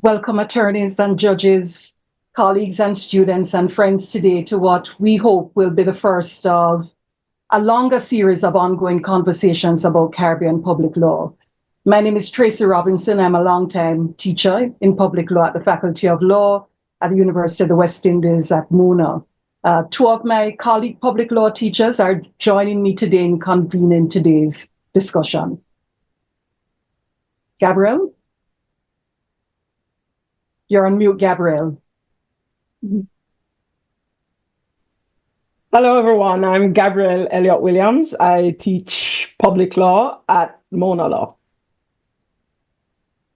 Welcome attorneys and judges, colleagues and students and friends today to what we hope will be the first of a longer series of ongoing conversations about Caribbean public law. My name is Tracy Robinson. I'm a longtime teacher in public law at the Faculty of Law at the University of the West Indies at Mona. Two of my colleague public law teachers are joining me today in convening today's discussion. Gabrielle? You're on mute, Gabrielle. Hello, everyone. I'm Gabrielle Elliott-Williams. I teach public law at Mona Law.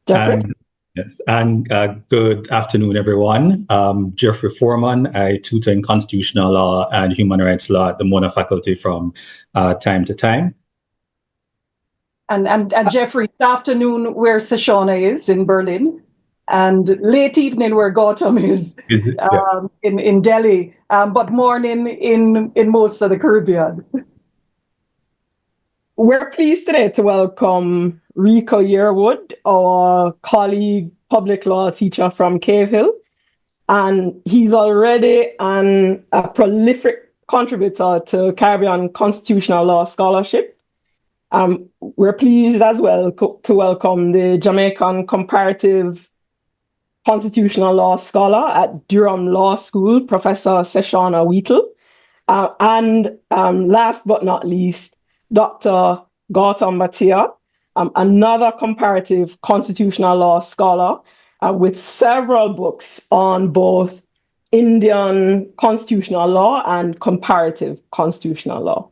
Jeffrey? Good afternoon, everyone. Jeffrey Foreman. I tutor in constitutional law and human rights law at the Mona faculty from time to time. And Jeffrey, this afternoon where Se-shauna is in Berlin, and late evening where Gautam is in Delhi, but morning in most of the Caribbean. We're pleased today to welcome Rico Yearwood, our colleague public law teacher from Cave Hill, and he's already a prolific contributor to Caribbean constitutional law scholarship. We're pleased as well to welcome the Jamaican comparative constitutional law scholar at Durham Law School, Professor Se-shauna Wheatle, and last but not least, Dr. Gautam Bhatia, another comparative constitutional law scholar with several books on both Indian constitutional law and comparative constitutional law.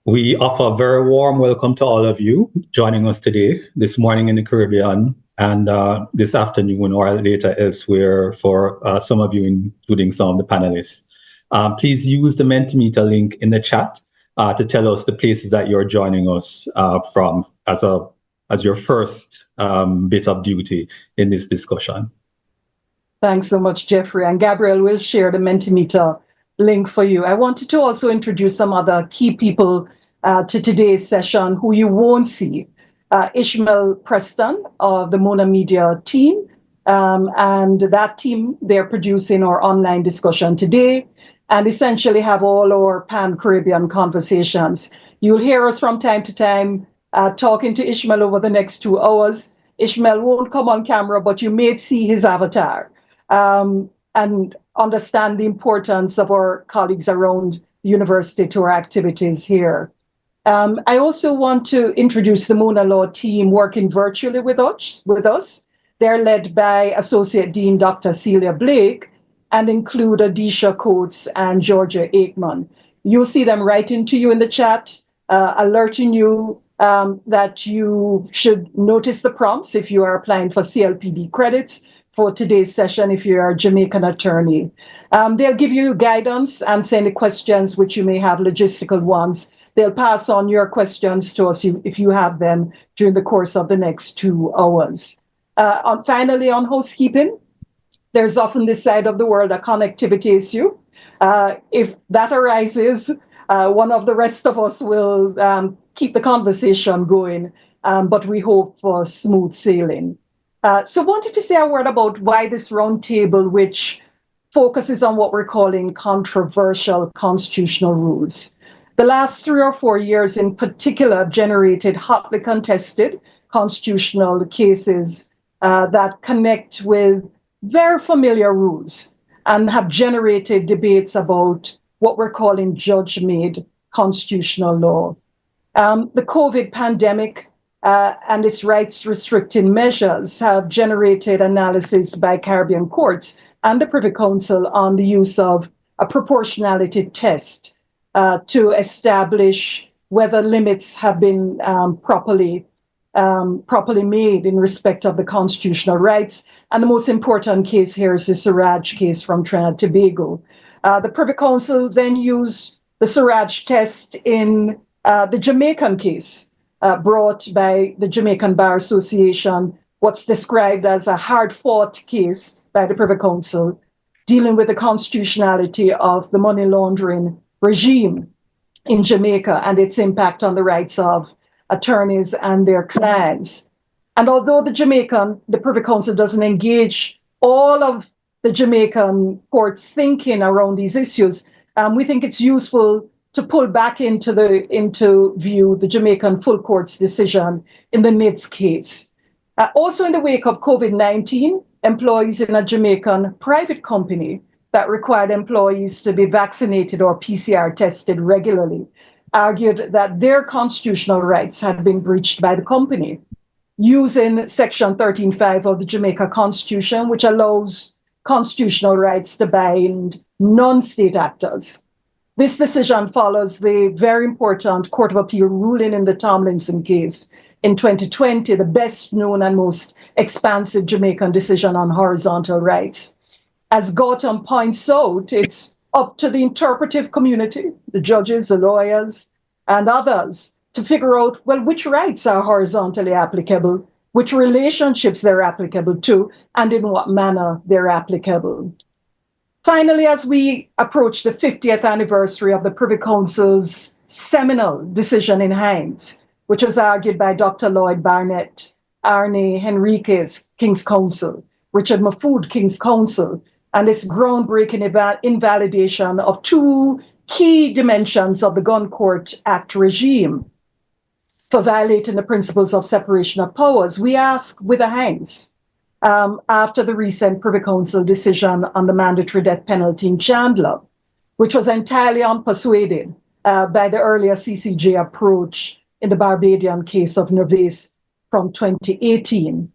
We offer a very warm welcome to all of you joining us today, this morning in the Caribbean, and this afternoon or later elsewhere for some of you, including some of the panelists. Please use the Mentimeter link in the chat to tell us the places that you're joining us from as your first bit of duty in this discussion. Thanks so much, Jeffrey. And Gabrielle will share the Mentimeter link for you. I wanted to also introduce some other key people to today's session who you won't see. Ishmael Preston of the MonaMedia team, and that team, they're producing our online discussion today and essentially have all our pan-Caribbean conversations. You'll hear us from time to time talking to Ishmael over the next 2 hours. Ishmael won't come on camera, but you may see his avatar and understand the importance of our colleagues around the university to our activities here. I also want to introduce the Mona Law team working virtually with us. They're led by Associate Dean Dr. Celia Blake and include Adisha Coates and Georgia Aikman. You'll see them writing to you in the chat, alerting you that you should notice the prompts if you are applying for CLPD credits for today's session if you're a Jamaican attorney. They'll give you guidance and send questions which you may have logistical ones. They'll pass on your questions to us if you have them during the course of the next 2 hours. Finally, on housekeeping, there's often this side of the world a connectivity issue. If that arises, one of the rest of us will keep the conversation going, but we hope for smooth sailing. So wanted to say a word about why this roundtable, which focuses on what we're calling controversial constitutional rules. The last 3 or 4 years in particular have generated hotly contested constitutional cases that connect with very familiar rules and have generated debates about what we're calling judge-made constitutional law. The COVID pandemic and its rights-restricting measures have generated analysis by Caribbean courts and the Privy Council on the use of a proportionality test to establish whether limits have been properly made in respect of the constitutional rights. And the most important case here is the Siraj case from Trinidad and Tobago. The Privy Council then used the Siraj test in the Jamaican case brought by the Jamaican Bar Association, what's described as a hard-fought case by the Privy Council, dealing with the constitutionality of the money laundering regime in Jamaica and its impact on the rights of attorneys and their clients. And although the Privy Council doesn't engage all of the Jamaican courts thinking around these issues, we think it's useful to pull back into view the Jamaican full court's decision in the NIDS case. Also in the wake of COVID-19, employees in a Jamaican private company that required employees to be vaccinated or PCR tested regularly argued that their constitutional rights had been breached by the company using Section 13.5 of the Jamaica Constitution, which allows constitutional rights to bind non-state actors. This decision follows the very important Court of Appeal ruling in the Tomlinson case in 2020, the best known and most expansive Jamaican decision on horizontal rights. As Gautam points out, it's up to the interpretive community, the judges, the lawyers, and others, to figure out, well, which rights are horizontally applicable, which relationships they're applicable to, and in what manner they're applicable. Finally, as we approach the 50th anniversary of the Privy Council's seminal decision in Hines, which was argued by Dr. Lloyd Barnett, Arne Henriquez, King's Counsel, Richard Mahfood, King's Counsel, and its groundbreaking invalidation of two key dimensions of the Gun Court Act regime for violating the principles of separation of powers, we ask with a Hines, after the recent Privy Council decision on the mandatory death penalty in Chandler, which was entirely unpersuaded by the earlier CCJ approach in the Barbadian case of Nervais from 2018.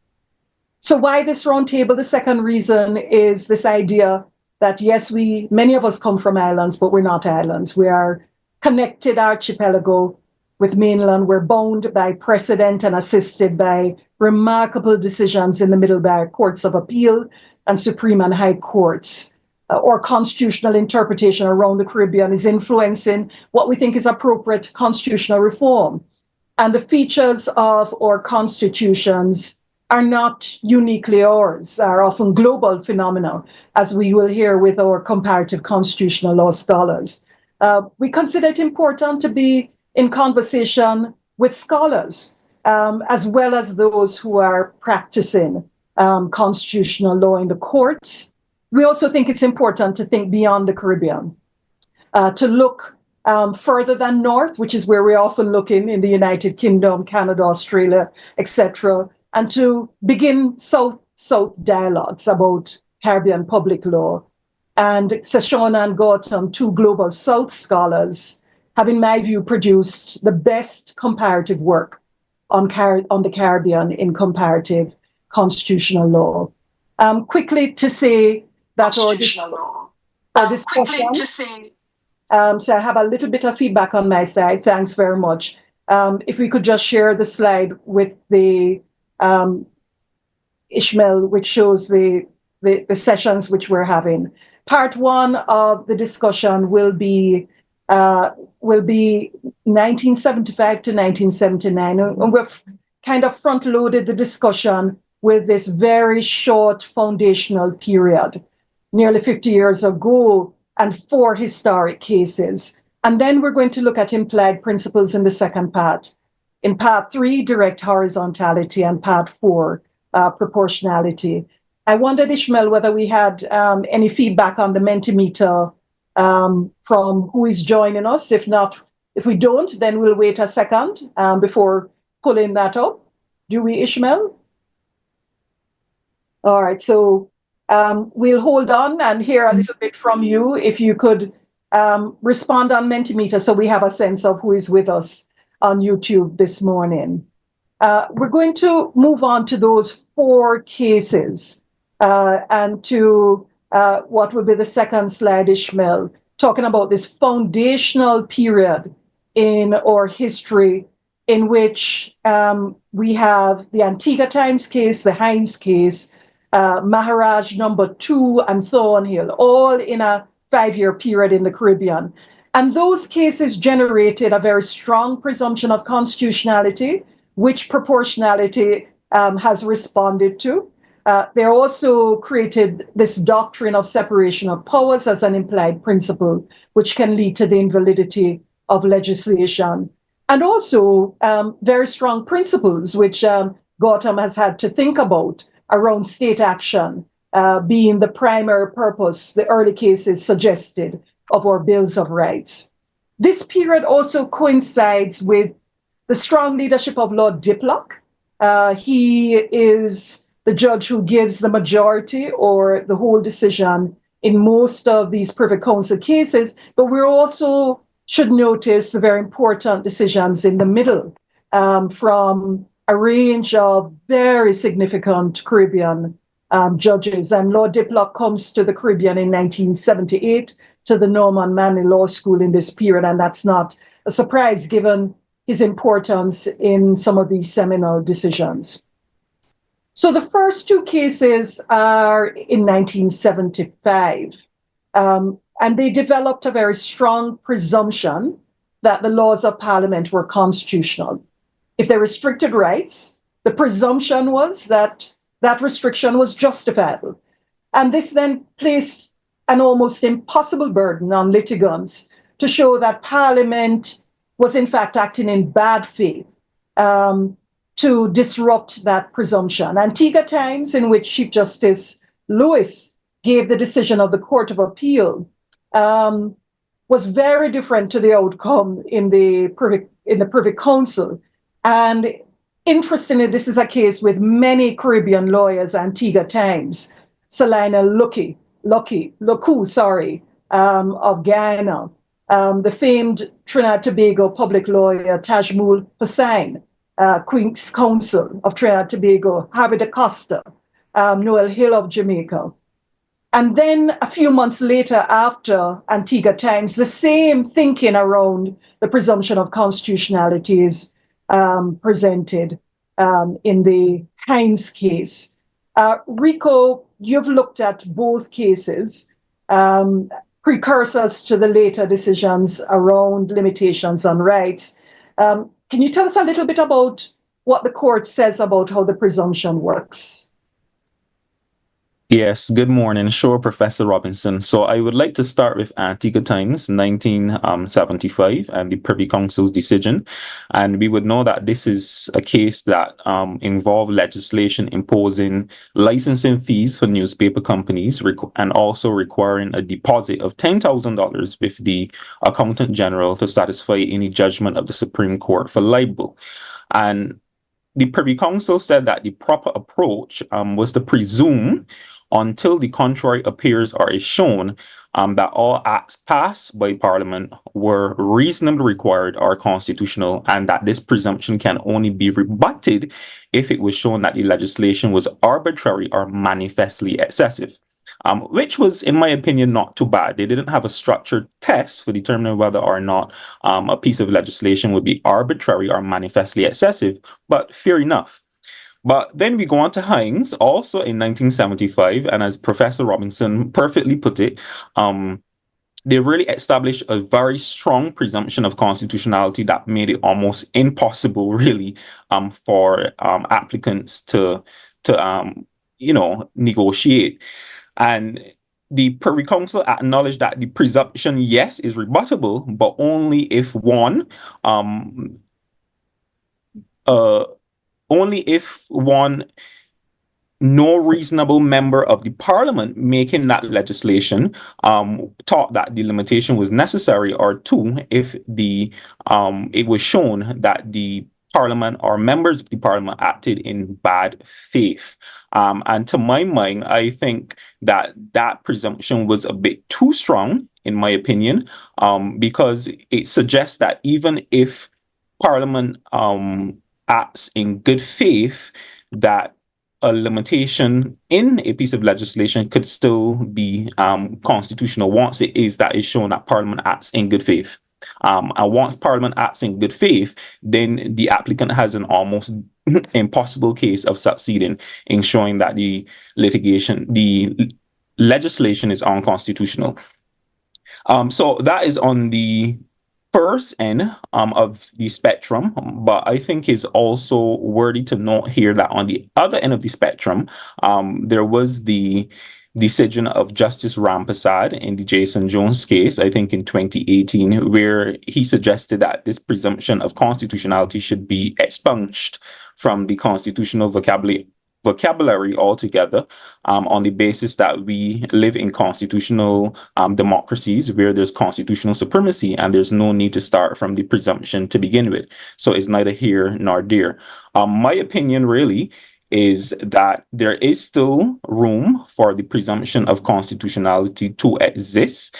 So why this roundtable? The second reason is this idea that, yes, many of us come from islands, but we're not islands. We are connected archipelago with mainland. We're bound by precedent and assisted by remarkable decisions in the middle by courts of appeal and Supreme and High Courts. Or constitutional interpretation around the Caribbean is influencing what we think is appropriate constitutional reform. And the features of our constitutions are not uniquely ours, are often global phenomena, as we will hear with our comparative constitutional law scholars. We consider it important to be in conversation with scholars, as well as those who are practicing constitutional law in the courts. We also think it's important to think beyond the Caribbean, to look further than north, which is where we're often looking in the United Kingdom, Canada, Australia, etc., and to begin South-South dialogues about Caribbean public law. And Se-shauna and Gautam, two global South scholars, have, in my view, produced the best comparative work on the Caribbean in comparative constitutional law. Quickly to say that our discussion, so I have a little bit of feedback on my side. Thanks very much. If we could just share the slide with the Ishmael, which shows the sessions which we're having. Part one of the discussion will be 1975 to 1979, and we've kind of front-loaded the discussion with this very short foundational period, nearly 50 years ago, and 4 historic cases. And then we're going to look at implied principles in the second part. In part 3, direct horizontality, and part 4, proportionality. I wondered, Ishmael, whether we had any feedback on the Mentimeter from who is joining us. If not, if we don't, then we'll wait a second before pulling that up. Do we, Ishmael? All right, so we'll hold on and hear a little bit from you. If you could respond on Mentimeter so we have a sense of who is with us on YouTube this morning. We're going to move on to those 4 cases and to what will be the second slide, Ishmael, talking about this foundational period in our history in which we have the Antigua Times case, the Hines case, Maharaj number 2, and Thornhill, all in a 5-year period in the Caribbean. And those cases generated a very strong presumption of constitutionality, which proportionality has responded to. They also created this doctrine of separation of powers as an implied principle, which can lead to the invalidity of legislation. And also very strong principles, which Gautam has had to think about around state action being the primary purpose the early cases suggested of our Bills of Rights. This period also coincides with the strong leadership of Lord Diplock. He is the judge who gives the majority or the whole decision in most of these Privy Council cases, but we also should notice the very important decisions in the middle from a range of very significant Caribbean judges. And Lord Diplock comes to the Caribbean in 1978 to the Norman Manley Law School in this period, and that's not a surprise given his importance in some of these seminal decisions. So the first two cases are in 1975, and they developed a very strong presumption that the laws of Parliament were constitutional. If they restricted rights, the presumption was that that restriction was justifiable. And this then placed an almost impossible burden on litigants to show that Parliament was in fact acting in bad faith to disrupt that presumption. Antigua Times, in which Chief Justice Lewis gave the decision of the Court of Appeal, was very different to the outcome in the Privy Council. And interestingly, this is a case with many Caribbean lawyers, Antigua Times, Salina Luku, of Guyana, the famed Trinidad Tobago public lawyer Tajmul Hussain, Queen's Counsel of Trinidad Tobago, Harvey da Costa, Noel Hill of Jamaica. And then a few months later, after Antigua Times, the same thinking around the presumption of constitutionality is presented in the Hines case. Rico, you've looked at both cases, precursors to the later decisions around limitations on rights. Can you tell us a little bit about what the court says about how the presumption works? Yes, good morning. Sure, Professor Robinson. So I would like to start with Antigua Times, 1975, and the Privy Council's decision. And we would know that this is a case that involved legislation imposing licensing fees for newspaper companies and also requiring a deposit of $10,000 with the Accountant General to satisfy any judgment of the Supreme Court for libel. And the Privy Council said that the proper approach was to presume until the contrary appears or is shown that all acts passed by Parliament were reasonably required or constitutional, and that this presumption can only be rebutted if it was shown that the legislation was arbitrary or manifestly excessive. Which was, in my opinion, not too bad. They didn't have a structured test for determining whether or not a piece of legislation would be arbitrary or manifestly excessive, but fair enough. But then we go on to Hines, also in 1975, and as Professor Robinson perfectly put it, they really established a very strong presumption of constitutionality that made it almost impossible, really, for applicants to negotiate. And the Privy Council acknowledged that the presumption, yes, is rebuttable, but only if no reasonable member of the Parliament making that legislation thought that the limitation was necessary, or two, if it was shown that the Parliament or members of the Parliament acted in bad faith. And to my mind, I think that presumption was a bit too strong, in my opinion, because it suggests that even if Parliament acts in good faith, that a limitation in a piece of legislation could still be constitutional once it is shown that Parliament acts in good faith. And once Parliament acts in good faith, then the applicant has an almost impossible case of succeeding in showing that the legislation is unconstitutional. So that is on the first end of the spectrum, but I think is also worthy to note here that on the other end of the spectrum, there was the decision of Justice Rampersad in the Jason Jones case, I think in 2018, where he suggested that this presumption of constitutionality should be expunged from the constitutional vocabulary altogether, on the basis that we live in constitutional democracies where there's constitutional supremacy and there's no need to start from the presumption to begin with. So it's neither here nor there. My opinion really is that there is still room for the presumption of constitutionality to exist.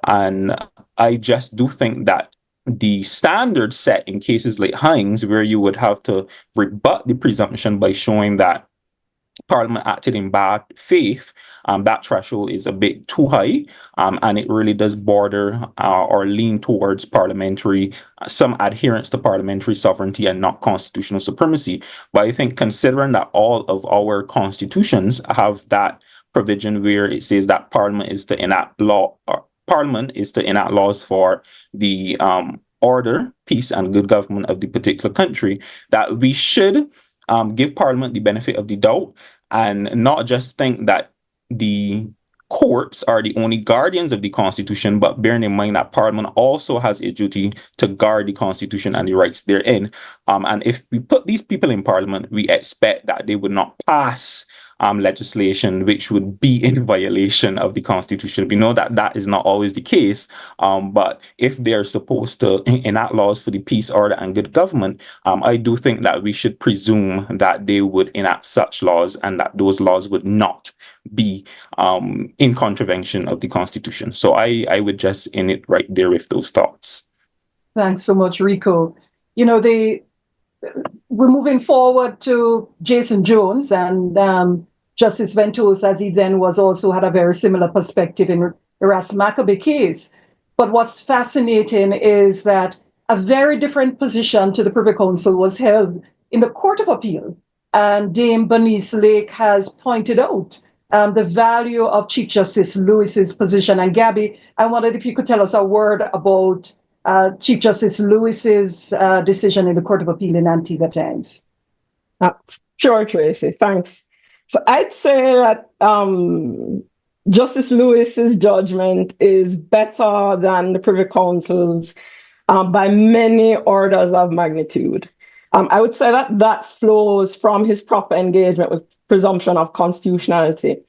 And I just do think that the standard set in cases like Hines, where you would have to rebut the presumption by showing that Parliament acted in bad faith, that threshold is a bit too high, and it really does border or lean towards some adherence to parliamentary sovereignty and not constitutional supremacy. But I think considering that all of our constitutions have that provision where it says that Parliament is to enact laws for the order, peace, and good government of the particular country, that we should give Parliament the benefit of the doubt and not just think that the courts are the only guardians of the Constitution, but bearing in mind that Parliament also has a duty to guard the Constitution and the rights therein. And if we put these people in Parliament, we expect that they would not pass legislation which would be in violation of the Constitution. We know that that is not always the case, but if they're supposed to enact laws for the peace, order, and good government, I do think that we should presume that they would enact such laws and that those laws would not be in contravention of the Constitution. So I would just end it right there with those thoughts. Thanks so much, Rico. We're moving forward to Jason Jones, and Justice Ventos, as he then was, also had a very similar perspective in the Ras Maccabee case. But what's fascinating is that a very different position to the Privy Council was held in the Court of Appeal. And Dame Bernice Lake has pointed out the value of Chief Justice Lewis's position. And Gabby, I wondered if you could tell us a word about Chief Justice Lewis's decision in the Court of Appeal in Antigua times. Sure, Tracy, thanks. So I'd say that Justice Lewis's judgment is better than the Privy Council's by many orders of magnitude. I would say that flows from his proper engagement with presumption of constitutionality.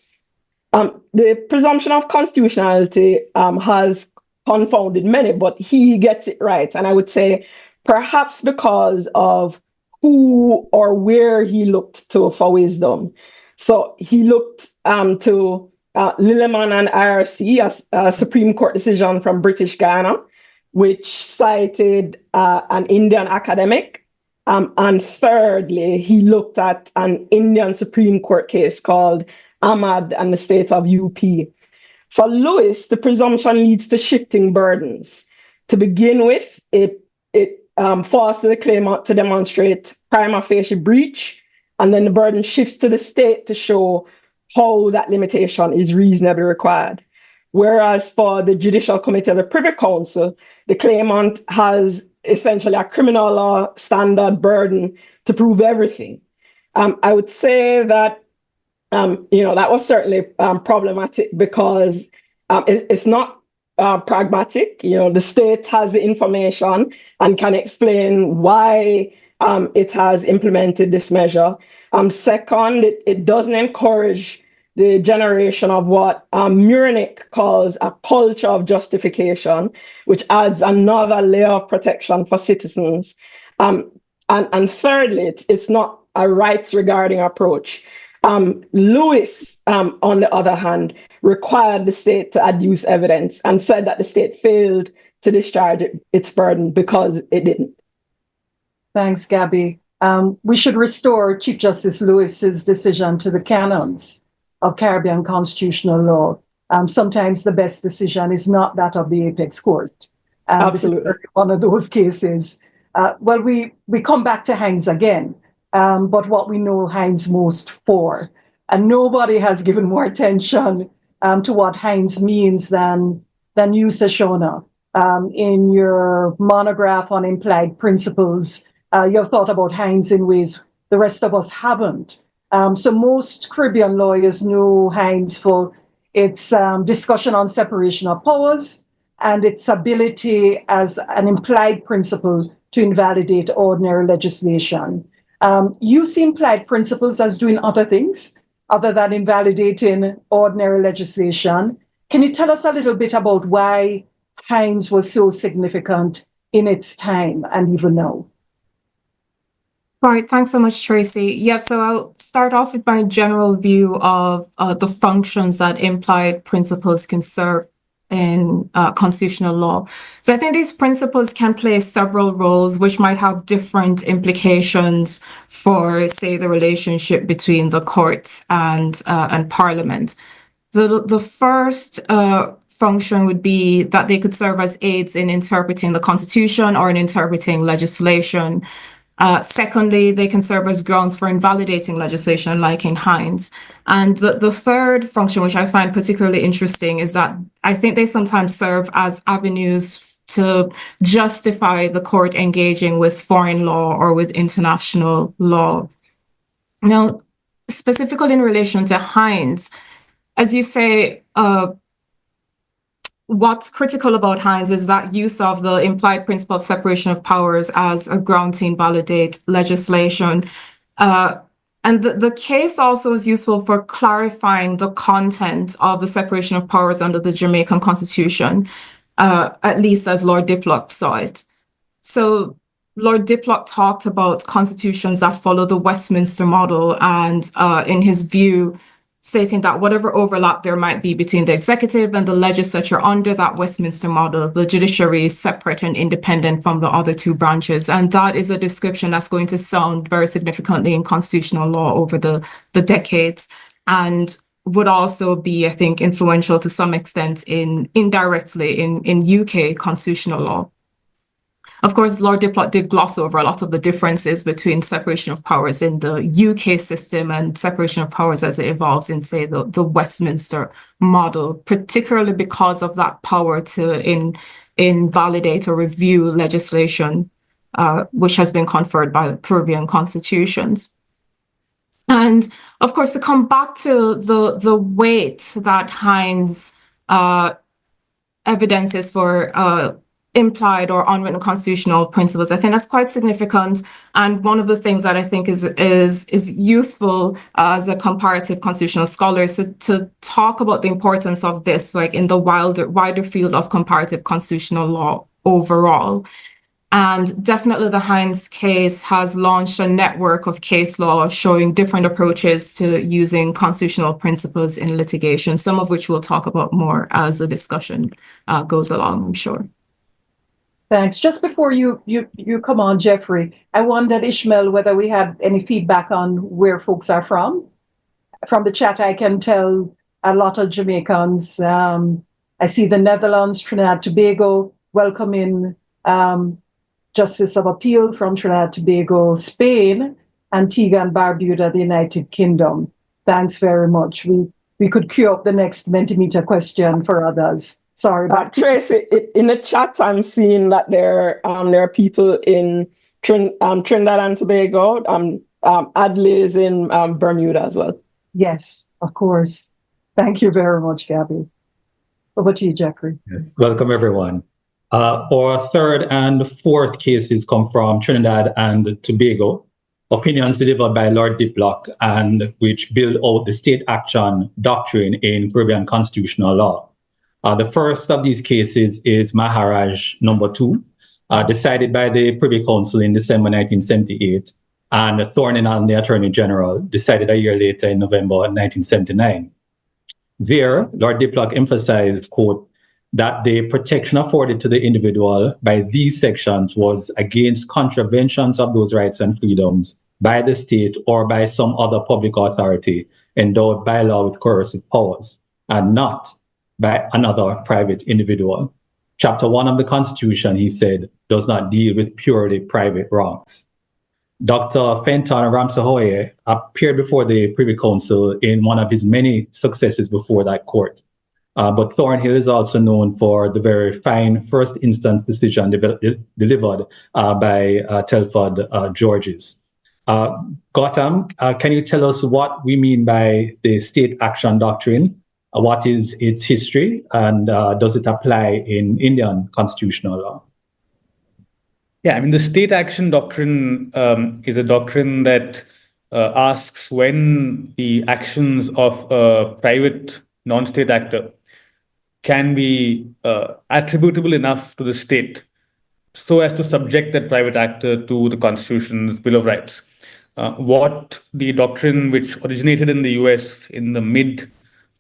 The presumption of constitutionality has confounded many, but he gets it right. And I would say perhaps because of who or where he looked to for wisdom. So he looked to Lilleman and IRC, a Supreme Court decision from British Guiana, which cited an Indian academic. And thirdly, he looked at an Indian Supreme Court case called Ahmad and the state of UP. For Lewis, the presumption leads to shifting burdens. To begin with, it forces the claimant to demonstrate prima facie breach, and then the burden shifts to the state to show how that limitation is reasonably required. Whereas for the Judicial Committee of the Privy Council, the claimant has essentially a criminal law standard burden to prove everything. I would say that that was certainly problematic because it's not pragmatic. The state has the information and can explain why it has implemented this measure. Second, it doesn't encourage the generation of what Murnick calls a culture of justification, which adds another layer of protection for citizens. And thirdly, it's not a rights-regarding approach. Lewis, on the other hand, required the state to adduce evidence and said that the state failed to discharge its burden because it didn't. Thanks, Gabby. We should restore Chief Justice Lewis's decision to the canons of Caribbean constitutional law. Sometimes the best decision is not that of the apex court. Absolutely. This is one of those cases. We come back to Hines again, but what we know Hines most for. And nobody has given more attention to what Hines means than you, Se-shauna. In your monograph on implied principles, you have thought about Hines in ways the rest of us haven't. So most Caribbean lawyers know Hines for its discussion on separation of powers, and its ability as an implied principle to invalidate ordinary legislation. You see implied principles as doing other things other than invalidating ordinary legislation. Can you tell us a little bit about why Hines was so significant in its time and even now? All right, thanks so much, Tracy. Yep, so I'll start off with my general view of the functions that implied principles can serve in constitutional law. So I think these principles can play several roles, which might have different implications for, say, the relationship between the court and Parliament. So the first function would be that they could serve as aids in interpreting the Constitution or in interpreting legislation. Secondly, they can serve as grounds for invalidating legislation, like in Hines. And the third function, which I find particularly interesting, is that I think they sometimes serve as avenues to justify the court engaging with foreign law or with international law. Now, specifically in relation to Hines, as you say, what's critical about Hines is that use of the implied principle of separation of powers as a ground to invalidate legislation. And the case also is useful for clarifying the content of the separation of powers under the Jamaican Constitution, at least as Lord Diplock saw it. So Lord Diplock talked about constitutions that follow the Westminster model, and in his view, stating that whatever overlap there might be between the executive and the legislature under that Westminster model, the judiciary is separate and independent from the other two branches. And that is a description that's going to sound very significantly in constitutional law over the decades, and would also be, I think, influential to some extent indirectly in UK constitutional law. Of course, Lord Diplock did gloss over a lot of the differences between separation of powers in the UK system and separation of powers as it evolves in, say, the Westminster model, particularly because of that power to invalidate or review legislation, which has been conferred by Caribbean constitutions. And of course, to come back to the weight that Hines evidences for implied or unwritten constitutional principles, I think that's quite significant. And one of the things that I think is useful as a comparative constitutional scholar is to talk about the importance of this, like in the wider field of comparative constitutional law overall. And definitely the Hines case has launched a network of case law showing different approaches to using constitutional principles in litigation, some of which we'll talk about more as the discussion goes along, I'm sure. Thanks. Just before you come on, Jeffrey, I wondered, Ishmael, whether we had any feedback on where folks are from. From the chat, I can tell a lot of Jamaicans. I see the Netherlands, Trinidad, Tobago, welcoming Justice of Appeal from Trinidad, Tobago, Spain, Antigua and Barbuda, the United Kingdom. Thanks very much. We could queue up the next Mentimeter question for others. Sorry about Tracy, in the chat, I'm seeing that there are people in Trinidad and Tobago. Adley is in Bermuda as well. Yes, of course. Thank you very much, Gabby. Over to you, Jeffrey. Yes, welcome everyone. Our third and fourth cases come from Trinidad and Tobago. Opinions delivered by Lord Diplock, and which build out the state action doctrine in Caribbean constitutional law. The first of these cases is Maharaj number 2, decided by the Privy Council in December 1978, and Thornton and the Attorney General decided a year later in November 1979. There, Lord Diplock emphasized, quote, that the protection afforded to the individual by these sections was against contraventions of those rights and freedoms by the state or by some other public authority endowed by law with coercive powers, and not by another private individual. Chapter 1 of the Constitution, he said, does not deal with purely private wrongs. Dr. Fenton Ramsahoye appeared before the Privy Council in one of his many successes before that court. But Thornhill is also known for the very fine first instance decision delivered by Telford Georges. Gautam, can you tell us what we mean by the state action doctrine What is its history, and does it apply in Indian constitutional law? Yeah, I mean, the state action doctrine is a doctrine that asks when the actions of a private non-state actor can be attributable enough to the state so as to subject that private actor to the Constitution's Bill of Rights. What the doctrine, which originated in the US in the mid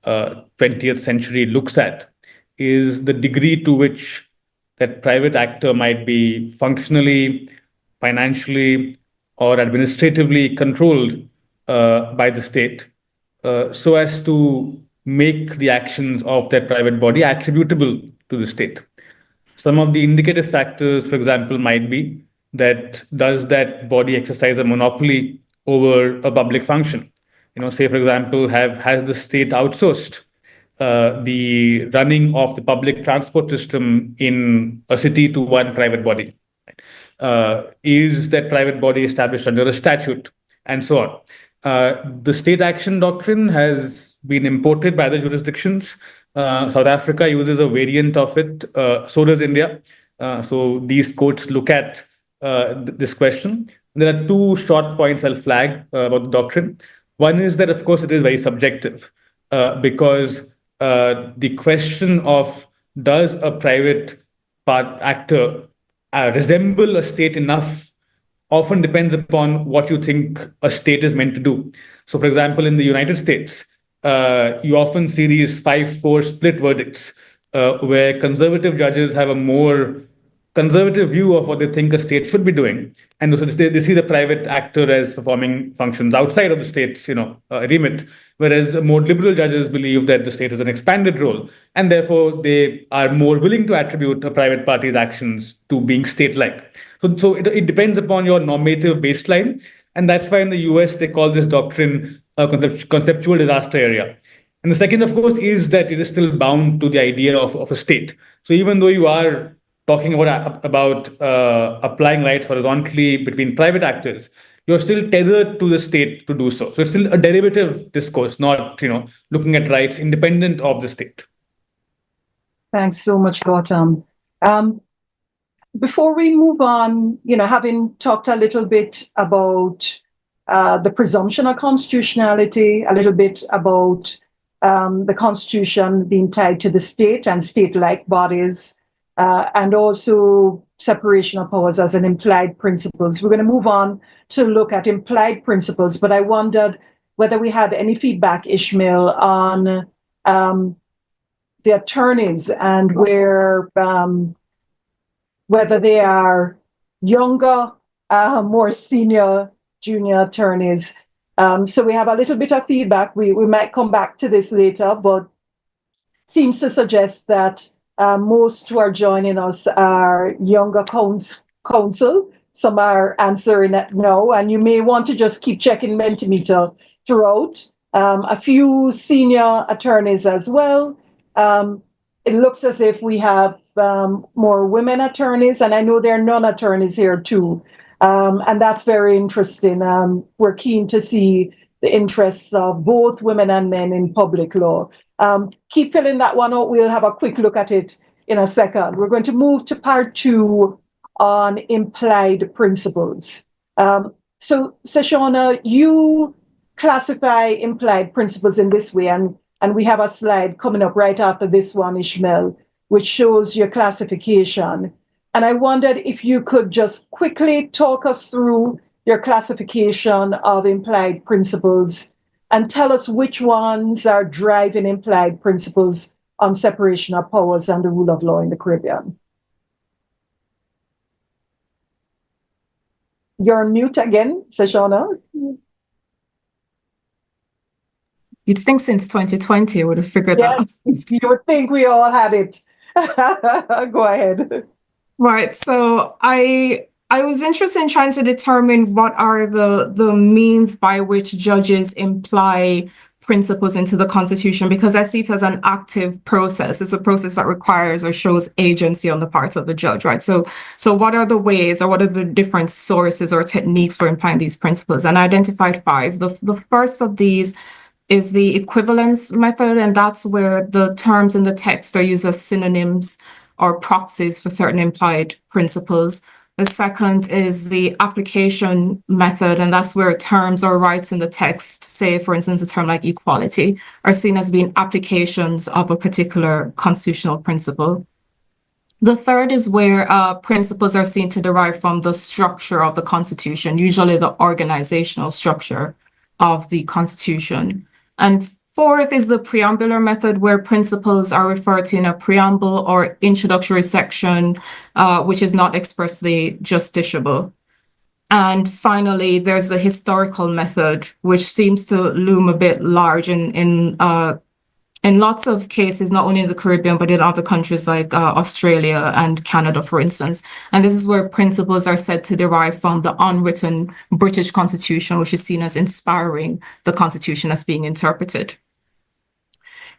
20th century, looks at is the degree to which that private actor might be functionally, financially, or administratively controlled by the state, so as to make the actions of that private body attributable to the state. Some of the indicative factors, for example, might be that does that body exercise a monopoly over a public function? Say, for example, has the state outsourced the running of the public transport system in a city to one private body? Is that private body established under a statute, and so on? The state action doctrine has been imported by the jurisdictions. South Africa uses a variant of it, so does India. So these courts look at this question. There are two short points I'll flag about the doctrine. One is that, of course, it is very subjective because the question of does a private actor resemble a state enough often depends upon what you think a state is meant to do. So, for example, in the United States, you often see these 5-4 split verdicts where conservative judges have a more conservative view of what they think a state should be doing, and so they see the private actor as performing functions outside of the state's remit, whereas more liberal judges believe that the state has an expanded role, and therefore they are more willing to attribute a private party's actions to being state-like. So it depends upon your normative baseline, and that's why in the US they call this doctrine a conceptual disaster area. And the second, of course, is that it is still bound to the idea of a state. So even though you are talking about applying rights horizontally between private actors, you're still tethered to the state to do so. So it's still a derivative discourse, not looking at rights independent of the state. Thanks so much, Gautam. Before we move on, having talked a little bit about the presumption of constitutionality, a little bit about the Constitution being tied to the state and state-like bodies, and also separation of powers as an implied principles. We're going to move on to look at implied principles, but I wondered whether we had any feedback, Ishmael, on the attorneys and whether they are younger, more senior, junior attorneys. So we have a little bit of feedback. We might come back to this later, but seems to suggest that most who are joining us are younger counsel. Some are answering that no, and you may want to just keep checking Mentimeter throughout. A few senior attorneys as well. It looks as if we have more women attorneys, and I know there are non-attorneys here too. And that's very interesting. We're keen to see the interests of both women and men in public law. Keep filling that one out. We'll have a quick look at it in a second. We're going to move to part 2 on implied principles. So, Se-shauna, you classify implied principles in this way, and we have a slide coming up right after this one, Ishmael, which shows your classification. And I wondered if you could just quickly talk us through your classification of implied principles and tell us which ones are driving implied principles on separation of powers and the rule of law in the Caribbean. You're on mute again, Se-shauna. You'd think since 2020 I would have figured that out. You would think we all had it. Go ahead. Right. So I was interested in trying to determine what are the means by which judges imply principles into the Constitution, because I see it as an active process. It's a process that requires or shows agency on the part of the judge, right? So what are the ways, or what are the different sources or techniques for implying these principles? And I identified 5. The first of these is the equivalence method, and that's where the terms in the text are used as synonyms or proxies for certain implied principles. The second is the application method, and that's where terms or rights in the text, say, for instance, a term like equality, are seen as being applications of a particular constitutional principle. The third is where principles are seen to derive from the structure of the Constitution, usually the organizational structure of the Constitution. And fourth is the preambular method, where principles are referred to in a preamble or introductory section, which is not expressly justiciable. And finally, there's the historical method, which seems to loom a bit large in lots of cases, not only in the Caribbean, but in other countries like Australia and Canada, for instance. And this is where principles are said to derive from the unwritten British Constitution, which is seen as inspiring the Constitution as being interpreted.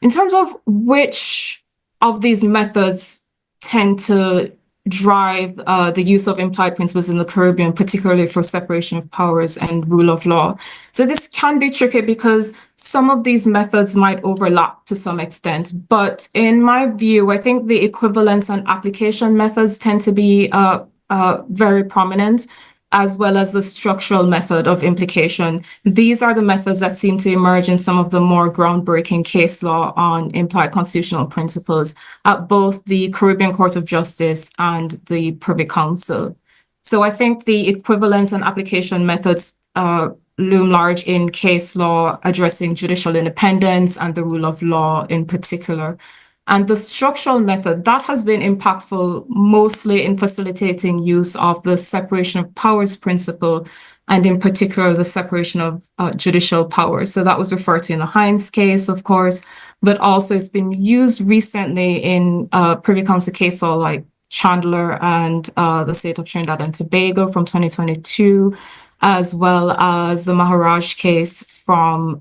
In terms of which of these methods tend to drive the use of implied principles in the Caribbean, particularly for separation of powers and rule of law. So this can be tricky because some of these methods might overlap to some extent. But in my view, I think the equivalence and application methods tend to be very prominent, as well as the structural method of implication. These are the methods that seem to emerge in some of the more groundbreaking case law on implied constitutional principles at both the Caribbean Court of Justice and the Privy Council. So I think the equivalence and application methods loom large in case law addressing judicial independence and the rule of law in particular. And the structural method, that has been impactful mostly in facilitating use of the separation of powers principle, and in particular, the separation of judicial powers. So that was referred to in the Hines case, of course, but also it's been used recently in Privy Council case law like Chandler and the state of Trinidad and Tobago from 2022, as well as the Maharaj case from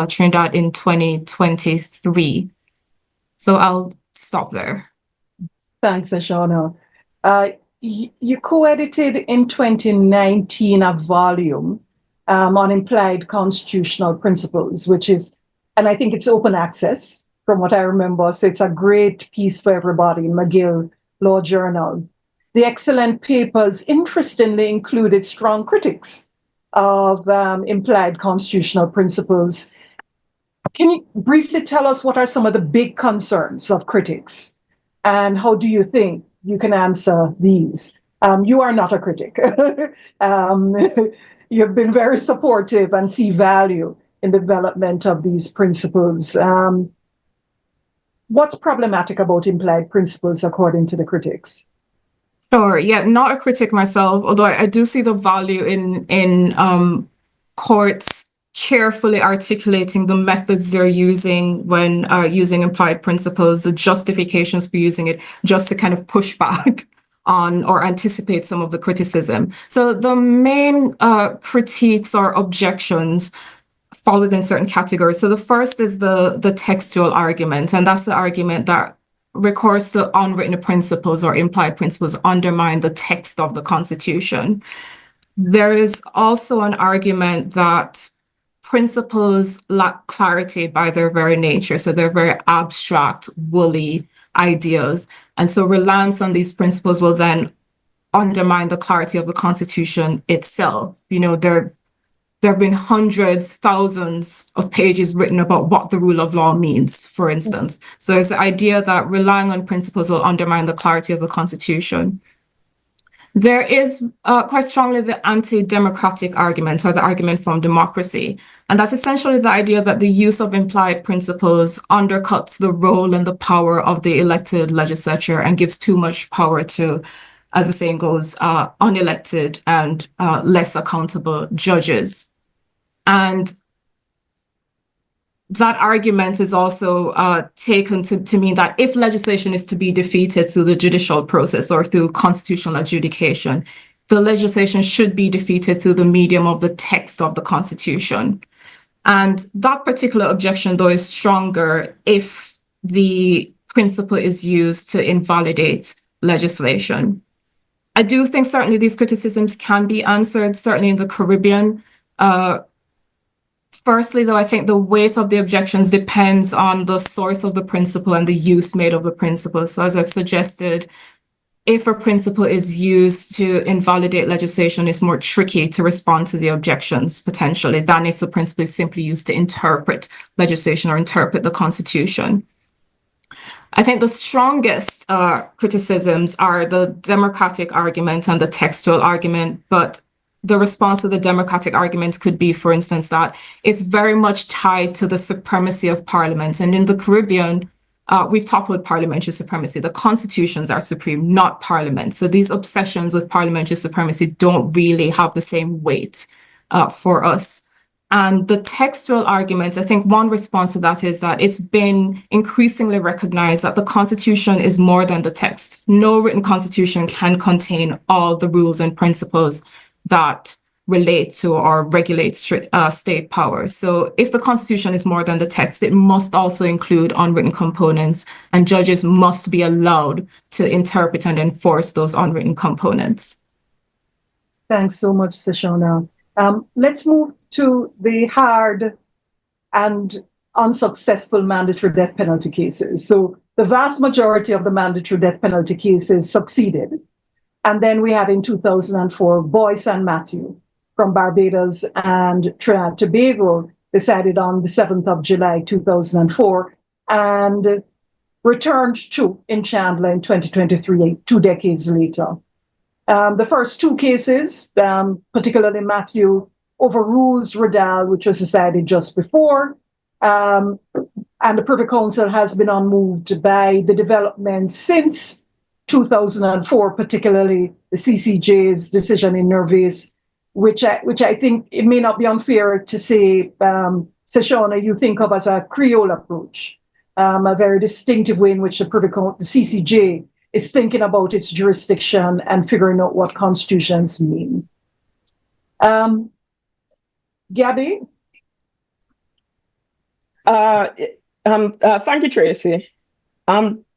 Trinidad in 2023. So I'll stop there. Thanks, Se-shauna. You co-edited in 2019 a volume on implied constitutional principles, which is, and I think it's open access from what I remember. So it's a great piece for everybody in McGill Law Journal. The excellent papers interestingly included strong critics of implied constitutional principles. Can you briefly tell us what are some of the big concerns of critics, and how do you think you can answer these? You are not a critic. You've been very supportive and see value in the development of these principles. What's problematic about implied principles according to the critics? Sure, yeah, not a critic myself, although I do see the value in courts carefully articulating the methods they're using when using implied principles, the justifications for using it, just to kind of push back on or anticipate some of the criticism. So the main critiques or objections fall within certain categories. So the first is the textual argument, and that's the argument that recourse to unwritten principles or implied principles undermine the text of the Constitution. There is also an argument that principles lack clarity by their very nature. So they're very abstract, woolly ideas. And so reliance on these principles will then undermine the clarity of the Constitution itself. You know, there have been hundreds, thousands of pages written about what the rule of law means, for instance. So there's the idea that relying on principles will undermine the clarity of the Constitution. There is quite strongly the anti-democratic argument, or the argument from democracy. And that's essentially the idea that the use of implied principles undercuts the role and the power of the elected legislature and gives too much power to, as the saying goes, unelected and less accountable judges. And that argument is also taken to mean that if legislation is to be defeated through the judicial process or through constitutional adjudication, the legislation should be defeated through the medium of the text of the Constitution. And that particular objection, though, is stronger if the principle is used to invalidate legislation. I do think certainly these criticisms can be answered, certainly in the Caribbean. Firstly, though, I think the weight of the objections depends on the source of the principle and the use made of the principle. So as I've suggested, if a principle is used to invalidate legislation, it's more tricky to respond to the objections potentially than if the principle is simply used to interpret legislation or interpret the Constitution. I think the strongest criticisms are the democratic argument and the textual argument, but the response to the democratic argument could be, for instance, that it's very much tied to the supremacy of Parliament. And in the Caribbean, we've toppled parliamentary supremacy. The constitutions are supreme, not Parliament. So these obsessions with parliamentary supremacy don't really have the same weight for us. And the textual argument, I think one response to that is that it's been increasingly recognized that the Constitution is more than the text. No written constitution can contain all the rules and principles that relate to or regulate state powers. So if the Constitution is more than the text, it must also include unwritten components, and judges must be allowed to interpret and enforce those unwritten components. Thanks so much, Se-shauna. Let's move to the hard and unsuccessful mandatory death penalty cases. So the vast majority of the mandatory death penalty cases succeeded. And then we had in 2004, Boyce and Matthew from Barbados and Trinidad and Tobago decided on the 7th of July, 2004, and returned to in Chandler in 2023, 2 decades later. The first two cases, particularly Matthew, overrules Riddell, which was decided just before, and the Privy Council has been unmoved by the developments since 2004, particularly the CCJ's decision in Nervais, which I think it may not be unfair to say, Se-shauna, you think of as a Creole approach, a very distinctive way in which the CCJ is thinking about its jurisdiction and figuring out what constitutions mean. Gabby? Thank you, Tracy.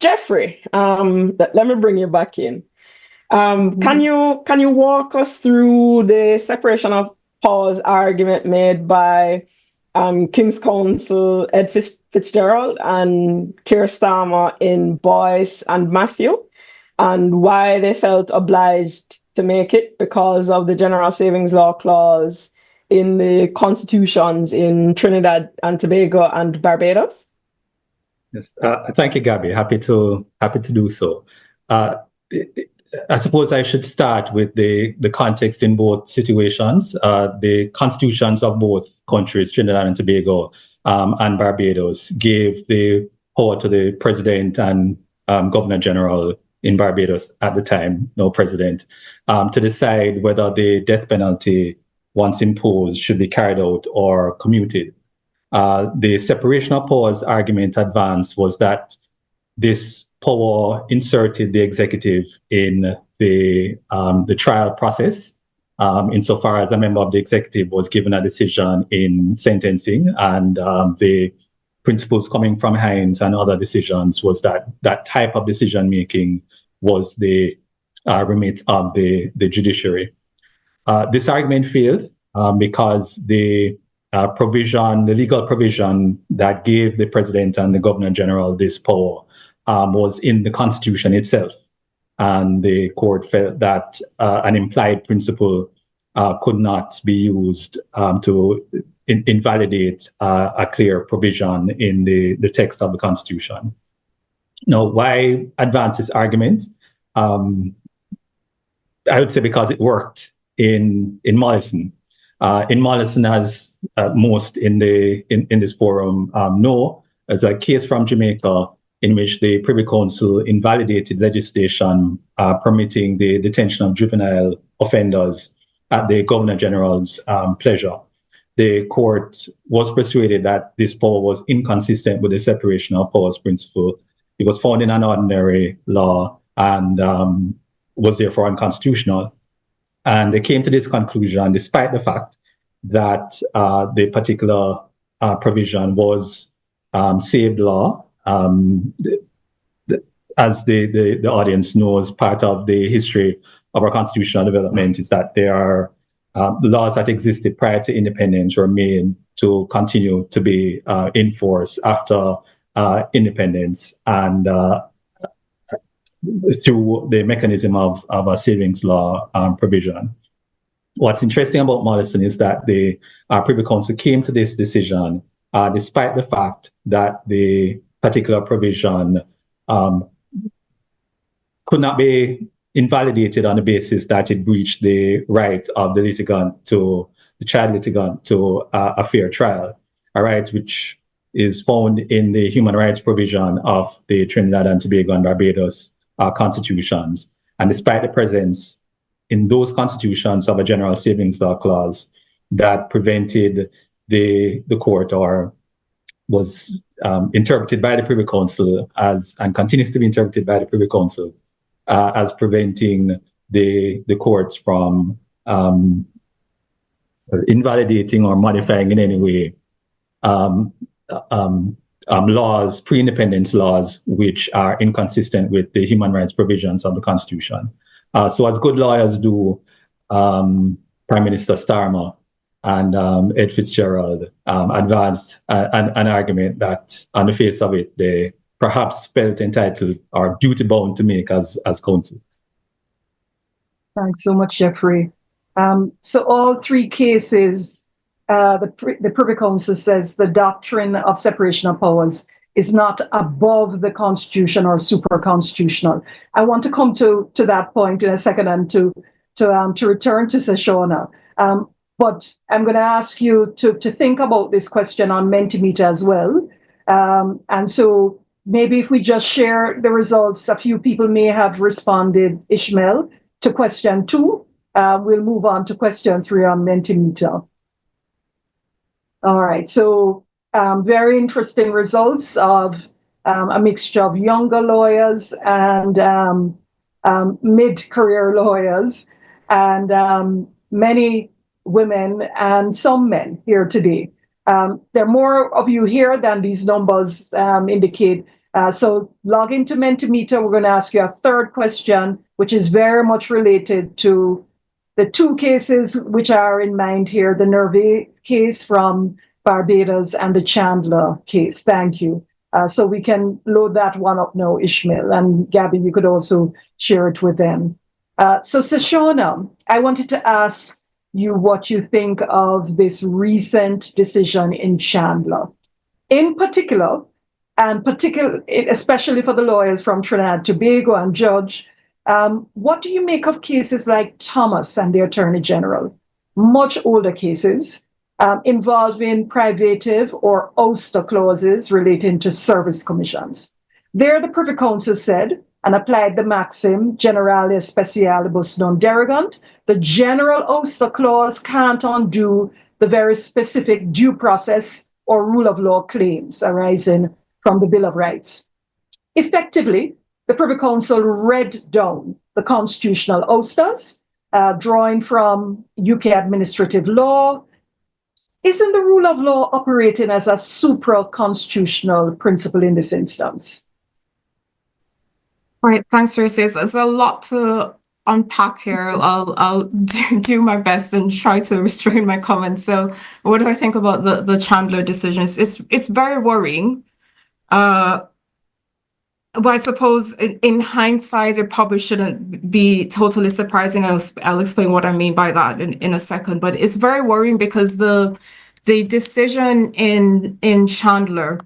Jeffrey, let me bring you back in. Can you walk us through the separation of powers argument made by King's Counsel Ed Fitzgerald and Keir Starmer in Boyce and Matthew, and why they felt obliged to make it because of the General Savings Law clause in the constitutions in Trinidad and Tobago and Barbados? Yes, thank you, Gabby. Happy to do so. I suppose I should start with the context in both situations. The constitutions of both countries, Trinidad and Tobago and Barbados, gave the power to the president and governor general in Barbados at the time, no president, to decide whether the death penalty, once imposed, should be carried out or commuted. The separation of powers argument advanced was that this power inserted the executive in the trial process, insofar as a member of the executive was given a decision in sentencing, and the principles coming from Hines and other decisions was that that type of decision making was the remit of the judiciary. This argument failed because the legal provision that gave the president and the governor general this power was in the Constitution itself. And the court felt that an implied principle could not be used to invalidate a clear provision in the text of the Constitution. Now, why advance this argument? I would say because it worked in Mollison. In Mollison, as most in this forum know, as a case from Jamaica in which the Privy Council invalidated legislation permitting the detention of juvenile offenders at the Governor General's pleasure. The court was persuaded that this power was inconsistent with the separation of powers principle. It was found in an ordinary law and was therefore unconstitutional. And they came to this conclusion despite the fact that the particular provision was saved law. As the audience knows, part of the history of our constitutional development is that there are laws that existed prior to independence were made to continue to be in force after independence, and through the mechanism of a savings law provision. What's interesting about Mollison is that the Privy Council came to this decision despite the fact that the particular provision could not be invalidated on the basis that it breached the right of the child litigant to a fair trial, a right which is found in the human rights provision of the Trinidad and Tobago and Barbados constitutions. And despite the presence in those constitutions of a general savings law clause that prevented the court, or was interpreted by the Privy Council as, and continues to be interpreted by the Privy Council as preventing the courts from invalidating or modifying in any way laws, pre-independence laws, which are inconsistent with the human rights provisions of the Constitution. So as good lawyers do, Prime Minister Starmer and Ed Fitzgerald advanced an argument that on the face of it, they perhaps felt entitled or duty-bound to make as counsel. Thanks so much, Jeffrey. So all three cases, the Privy Council says the doctrine of separation of powers is not above the Constitution or super-constitutional. I want to come to that point in a second and to return to Se-shauna. But I'm going to ask you to think about this question on Mentimeter as well. And so maybe if we just share the results, a few people may have responded, Ishmael, to question 2. We'll move on to question 3 on Mentimeter. All right, so very interesting results of a mixture of younger lawyers and mid-career lawyers, and many women and some men here today. There are more of you here than these numbers indicate. So log into Mentimeter. We're going to ask you a third question, which is very much related to the 2 cases which are in mind here, the Nervé case from Barbados and the Chandler case. Thank you. So we can load that one up now, Ishmael. And Gabby, you could also share it with them. So Se-shauna, I wanted to ask you what you think of this recent decision in Chandler. In particular, especially for the lawyers from Trinidad and Tobago and Judge, what do you make of cases like Thomas and the Attorney General? Much older cases involving privative or ouster clauses relating to service commissions. There, the Privy Council said and applied the maxim generale specialibus non derogant. The general ouster clause can't undo the very specific due process or rule of law claims arising from the Bill of Rights. Effectively, the Privy Council read down the constitutional ousters, drawing from UK administrative law. Isn't the rule of law operating as a supra-constitutional principle in this instance? Right, thanks, Tracy. There's a lot to unpack here. I'll do my best and try to restrain my comments. So what do I think about the Chandler decisions? It's very worrying. But I suppose in hindsight, it probably shouldn't be totally surprising. I'll explain what I mean by that in a second. But it's very worrying because the decision in Chandler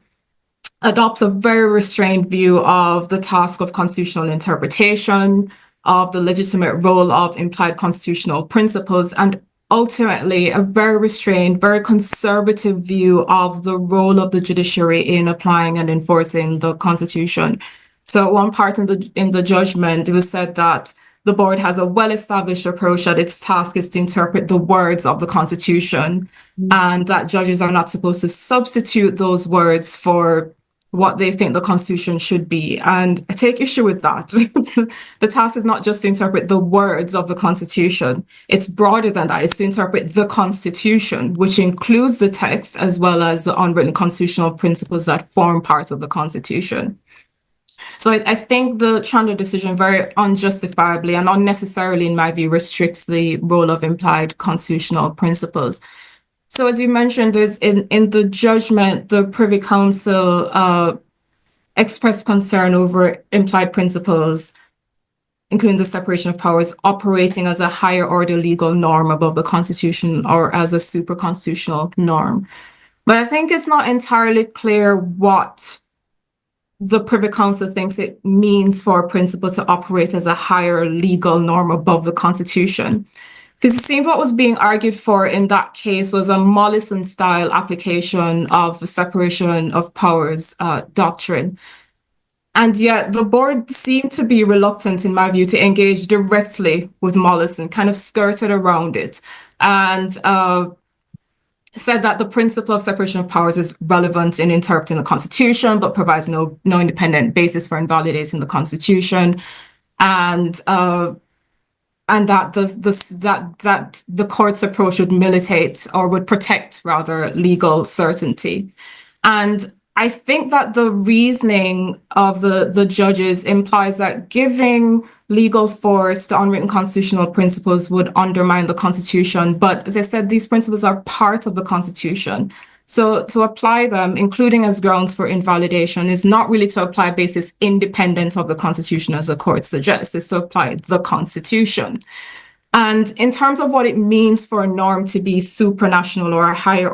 adopts a very restrained view of the task of constitutional interpretation, of the legitimate role of implied constitutional principles, and ultimately a very restrained, very conservative view of the role of the judiciary in applying and enforcing the Constitution. So at one part in the judgment, it was said that the board has a well-established approach that its task is to interpret the words of the Constitution, and that judges are not supposed to substitute those words for what they think the Constitution should be. And I take issue with that. The task is not just to interpret the words of the Constitution. It's broader than that. It's to interpret the Constitution, which includes the text as well as the unwritten constitutional principles that form part of the Constitution. So I think the Chandler decision very unjustifiably and unnecessarily, in my view, restricts the role of implied constitutional principles. So as you mentioned, there's in the judgment, the Privy Council expressed concern over implied principles, including the separation of powers, operating as a higher order legal norm above the Constitution or as a super-constitutional norm. But I think it's not entirely clear what the Privy Council thinks it means for a principle to operate as a higher legal norm above the Constitution. Because it seemed what was being argued for in that case was a Mollison-style application of the separation of powers doctrine. And yet the board seemed to be reluctant, in my view, to engage directly with Mollison, kind of skirted around it, and said that the principle of separation of powers is relevant in interpreting the Constitution, but provides no independent basis for invalidating the Constitution, and that the court's approach would militate or would protect rather legal certainty. And I think that the reasoning of the judges implies that giving legal force to unwritten constitutional principles would undermine the Constitution. But as I said, these principles are part of the Constitution. So to apply them, including as grounds for invalidation, is not really to apply a basis independent of the Constitution, as the court suggests. It's to apply the Constitution. And in terms of what it means for a norm to be supranational or a higher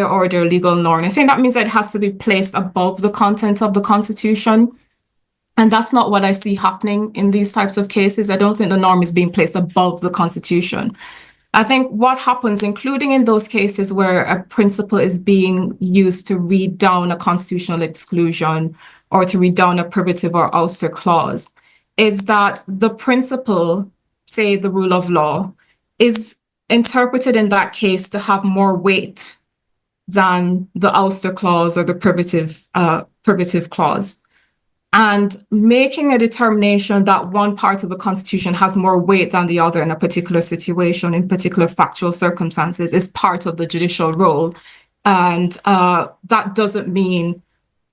order legal norm, I think that means that it has to be placed above the content of the Constitution. And that's not what I see happening in these types of cases. I don't think the norm is being placed above the Constitution. I think what happens, including in those cases where a principle is being used to read down a constitutional exclusion or to read down a privative or ouster clause, is that the principle, say the rule of law, is interpreted in that case to have more weight than the ouster clause or the privative clause. And making a determination that one part of the Constitution has more weight than the other in a particular situation, in particular factual circumstances, is part of the judicial role. And that doesn't mean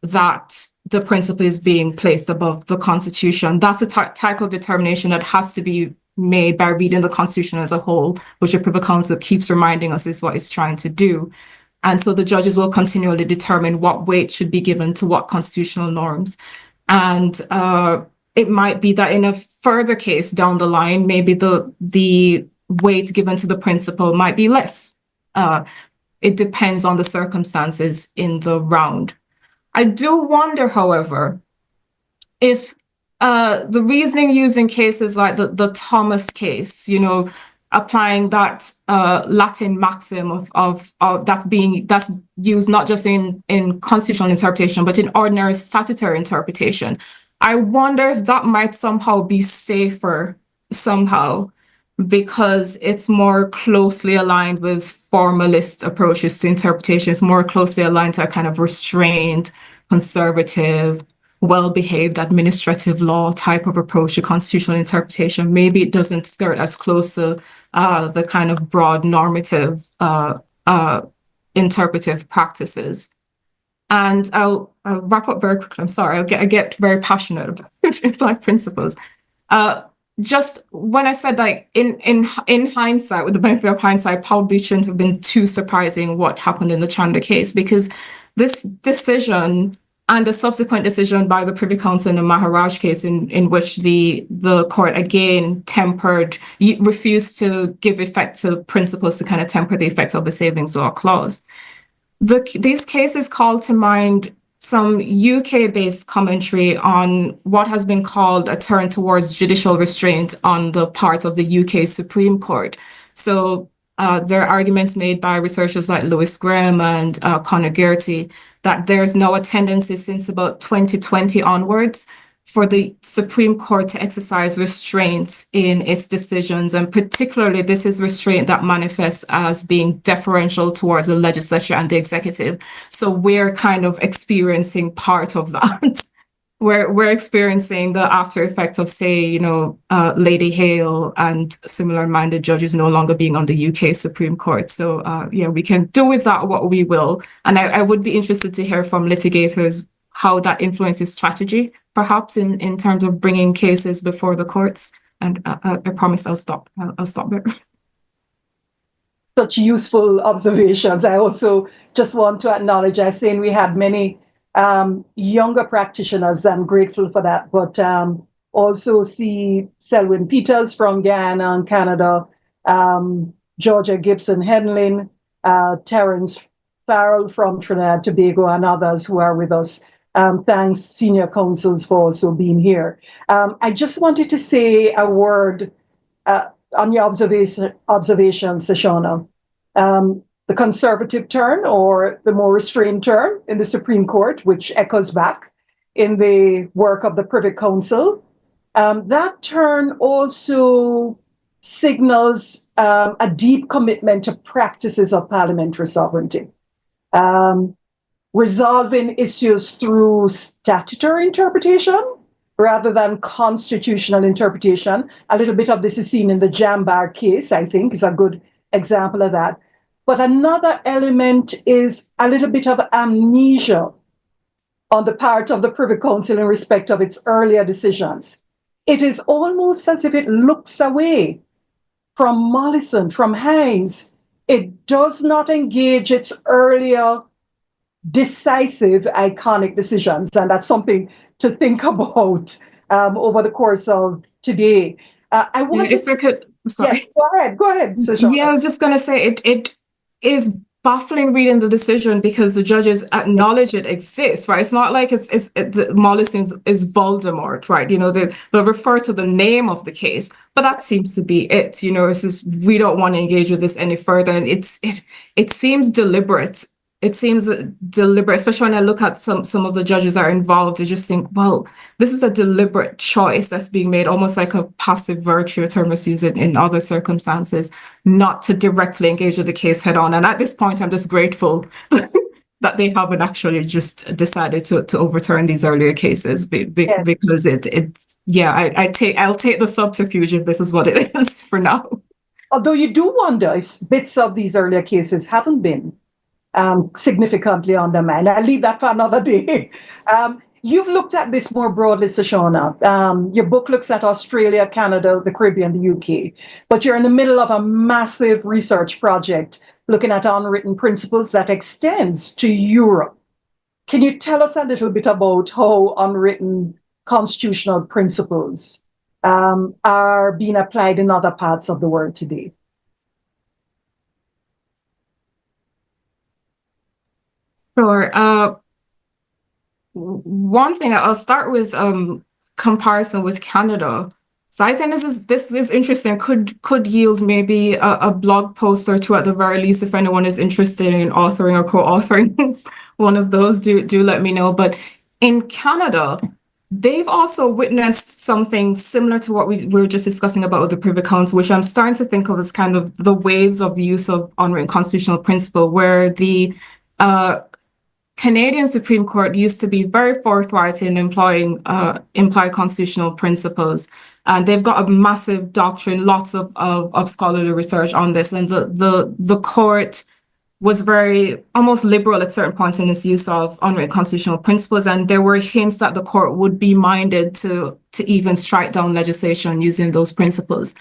that the principle is being placed above the Constitution. That's a type of determination that has to be made by reading the Constitution as a whole, which the Privy Council keeps reminding us is what it's trying to do. And so the judges will continually determine what weight should be given to what constitutional norms. And it might be that in a further case down the line, maybe the weight given to the principle might be less. It depends on the circumstances in the round. I do wonder, however, if the reasoning used in cases like the Thomas case, applying that Latin maxim of that's used not just in constitutional interpretation, but in ordinary statutory interpretation. I wonder if that might somehow be safer because it's more closely aligned with formalist approaches to interpretation. It's more closely aligned to a kind of restrained, conservative, well-behaved administrative law type of approach to constitutional interpretation. Maybe it doesn't skirt as close to the kind of broad normative interpretive practices. And I'll wrap up very quickly. I'm sorry, I get very passionate about implied principles. Just when I said like in hindsight, with the benefit of hindsight, probably shouldn't have been too surprising what happened in the Chandler case, because this decision and the subsequent decision by the Privy Council in the Maharaj case, in which the court again refused to give effect to principles to kind of temper the effect of the Savings Law Clause. These cases call to mind some UK-based commentary on what has been called a turn towards judicial restraint on the part of the UK Supreme Court. So there are arguments made by researchers like Lewis Graham and Conor Gertie that there's now a tendency since about 2020 onwards for the Supreme Court to exercise restraint in its decisions. And particularly, this is restraint that manifests as being deferential towards the legislature and the executive. So we're kind of experiencing part of that. We're experiencing the after effects of, say, Lady Hale and similar-minded judges no longer being on the UK Supreme Court. So, we can do with that what we will. And I would be interested to hear from litigators how that influences strategy, perhaps in terms of bringing cases before the courts. And I promise I'll stop there. Such useful observations. I also just want to acknowledge, I saying we had many younger practitioners. I'm grateful for that, but also see Selwyn Peters from Guyana and Canada, Georgia Gibson Henlin, Terence Farrell from Trinidad Tobago, and others who are with us. Thanks, senior counsels, for also being here. I just wanted to say a word on your observation, Se-shauna. The conservative turn or the more restrained turn in the Supreme Court, which echoes back in the work of the Privy Council, that turn also signals a deep commitment to practices of parliamentary sovereignty, resolving issues through statutory interpretation rather than constitutional interpretation. A little bit of this is seen in the Jambar case, I think, is a good example of that. But another element is a little bit of amnesia on the part of the Privy Council in respect of its earlier decisions. It is almost as if it looks away from Mollison, from Hines. It does not engage its earlier decisive, iconic decisions. And that's something to think about over the course of today. I wanted if I could, sorry. Yes, go ahead, Se-shauna. Yeah, I was just going to say it is baffling reading the decision because the judges acknowledge it exists, right? It's not like Mollison is Voldemort, right? You know, they'll refer to the name of the case, but that seems to be it. You know, it's just, we don't want to engage with this any further. And it seems deliberate. It seems deliberate, especially when I look at some of the judges that are involved. I just think, well, this is a deliberate choice that's being made, almost like a passive virtue, a term is used in other circumstances, not to directly engage with the case head on. And at this point, I'm just grateful that they haven't actually just decided to overturn these earlier cases because I'll take the subterfuge if this is what it is for now. Although you do wonder if bits of these earlier cases haven't been significantly undermined. I'll leave that for another day. You've looked at this more broadly, Se-shauna. Your book looks at Australia, Canada, the Caribbean, the UK, but you're in the middle of a massive research project looking at unwritten principles that extends to Europe. Can you tell us a little bit about how unwritten constitutional principles are being applied in other parts of the world today? Sure. One thing I'll start with comparison with Canada. So I think this is interesting. Could yield maybe a blog post or two at the very least if anyone is interested in authoring or co-authoring one of those. Do let me know. But in Canada, they've also witnessed something similar to what we were just discussing about with the Privy Council, which I'm starting to think of as kind of the waves of use of unwritten constitutional principle, where the Canadian Supreme Court used to be very forthright in employing implied constitutional principles. And they've got a massive doctrine, lots of scholarly research on this. And the court was very almost liberal at certain points in its use of unwritten constitutional principles. And there were hints that the court would be minded to even strike down legislation using those principles.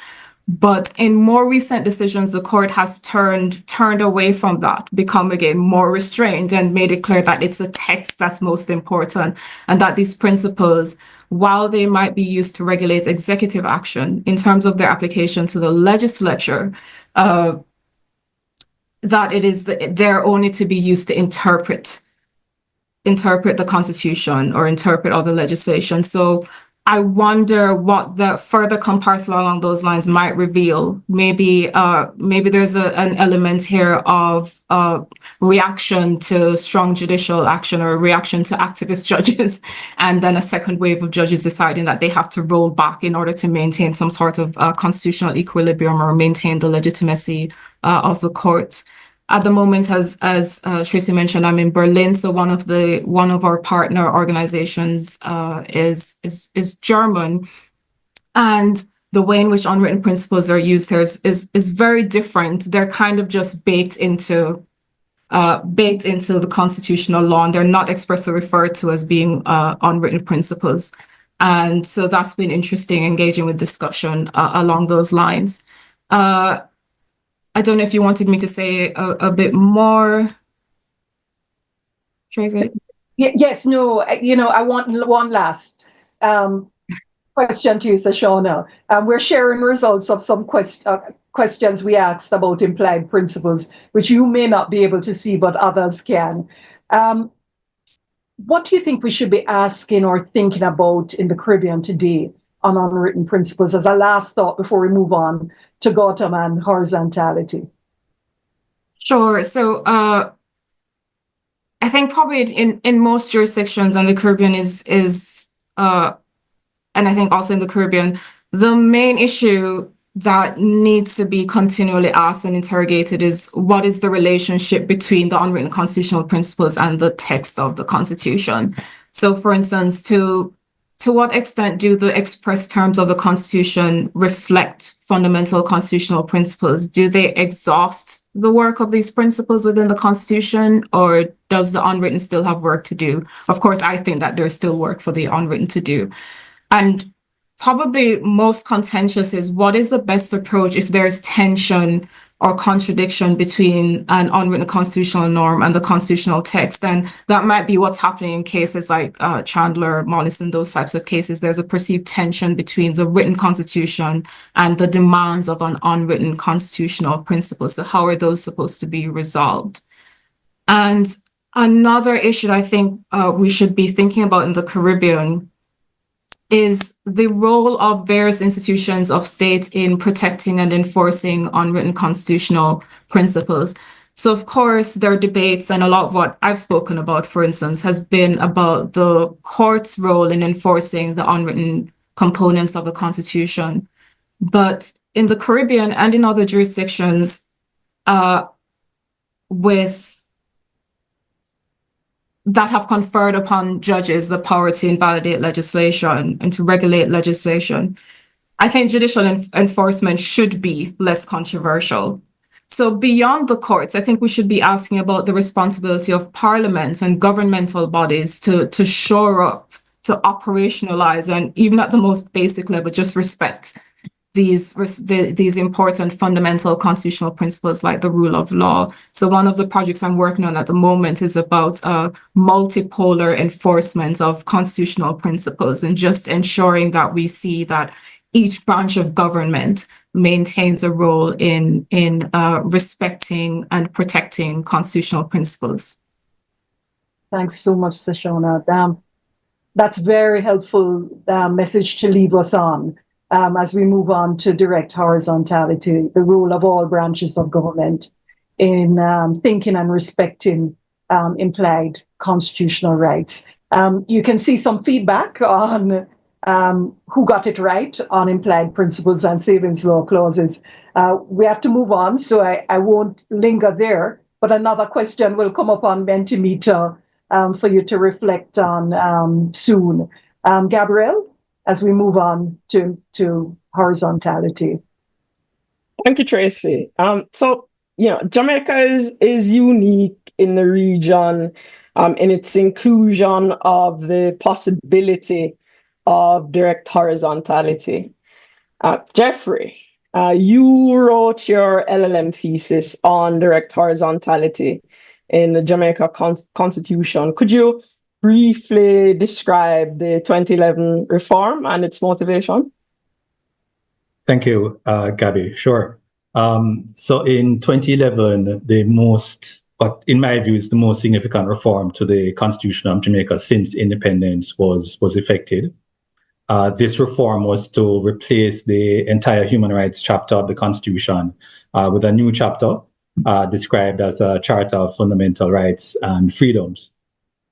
But in more recent decisions, the court has turned away from that, become again more restrained, and made it clear that it's the text that's most important, and that these principles, while they might be used to regulate executive action in terms of their application to the legislature, that they're only to be used to interpret the Constitution or interpret other legislation. So I wonder what the further comparison along those lines might reveal. Maybe there's an element here of reaction to strong judicial action or reaction to activist judges, and then a second wave of judges deciding that they have to roll back in order to maintain some sort of constitutional equilibrium or maintain the legitimacy of the courts. At the moment, as Tracy mentioned, I'm in Berlin. So one of our partner organizations is German, and the way in which unwritten principles are used there is very different. They're kind of just baked into baked into the constitutional law, and they're not expressly referred to as being unwritten principles. And so that's been interesting, engaging with discussion along those lines. I don't know if you wanted me to say a bit more, Tracy? Yes, no, I want one last question to you, Se-shauna. We're sharing results of some questions we asked about implied principles, which you may not be able to see, but others can. What do you think we should be asking or thinking about in the Caribbean today on unwritten principles, as a last thought before we move on to Gautam and horizontality? Sure. So I think probably in most jurisdictions, and the Caribbean and I think also in the Caribbean, the main issue that needs to be continually asked and interrogated is, what is the relationship between the unwritten constitutional principles and the text of the Constitution? So, for instance, to what extent do the express terms of the Constitution reflect fundamental constitutional principles? Do they exhaust the work of these principles within the Constitution, or does the unwritten still have work to do? Of course, I think that there's still work for the unwritten to do. And probably most contentious is, what is the best approach if there's tension or contradiction between an unwritten constitutional norm and the constitutional text? And that might be what's happening in cases like Chandler, Mollison, those types of cases. There's a perceived tension between the written Constitution and the demands of an unwritten constitutional principle. So how are those supposed to be resolved? And another issue I think we should be thinking about in the Caribbean is the role of various institutions of state in protecting and enforcing unwritten constitutional principles. So, of course, there are debates, and a lot of what I've spoken about, for instance, has been about the court's role in enforcing the unwritten components of the Constitution. But in the Caribbean and in other jurisdictions, that have conferred upon judges the power to invalidate legislation and to regulate legislation, I think judicial enforcement should be less controversial. So beyond the courts, I think we should be asking about the responsibility of parliament and governmental bodies to shore up, to operationalize, and even at the most basic level, just respect these important fundamental constitutional principles like the rule of law. So one of the projects I'm working on at the moment is about multipolar enforcement of constitutional principles, and just ensuring that we see that each branch of government maintains a role in respecting and protecting constitutional principles. Thanks so much, Se-shauna. That's very helpful message to leave us on. As we move on to direct horizontality, the role of all branches of government in thinking and respecting implied constitutional rights. You can see some feedback on who got it right on implied principles and savings law clauses. We have to move on, so I won't linger there, but another question will come up on Mentimeter for you to reflect on soon. Gabrielle, as we move on to horizontality. Thank you, Tracy. So, Jamaica is unique in the region in its inclusion of the possibility of direct horizontality. Jeffrey, you wrote your LLM thesis on direct horizontality in the Jamaica Constitution. Could you briefly describe the 2011 reform and its motivation? Thank you, Gabby. Sure. So in 2011, but in my view, is the most significant reform to the Constitution of Jamaica since independence was effected. This reform was to replace the entire human rights chapter of the Constitution with a new chapter described as a Charter of Fundamental Rights and Freedoms.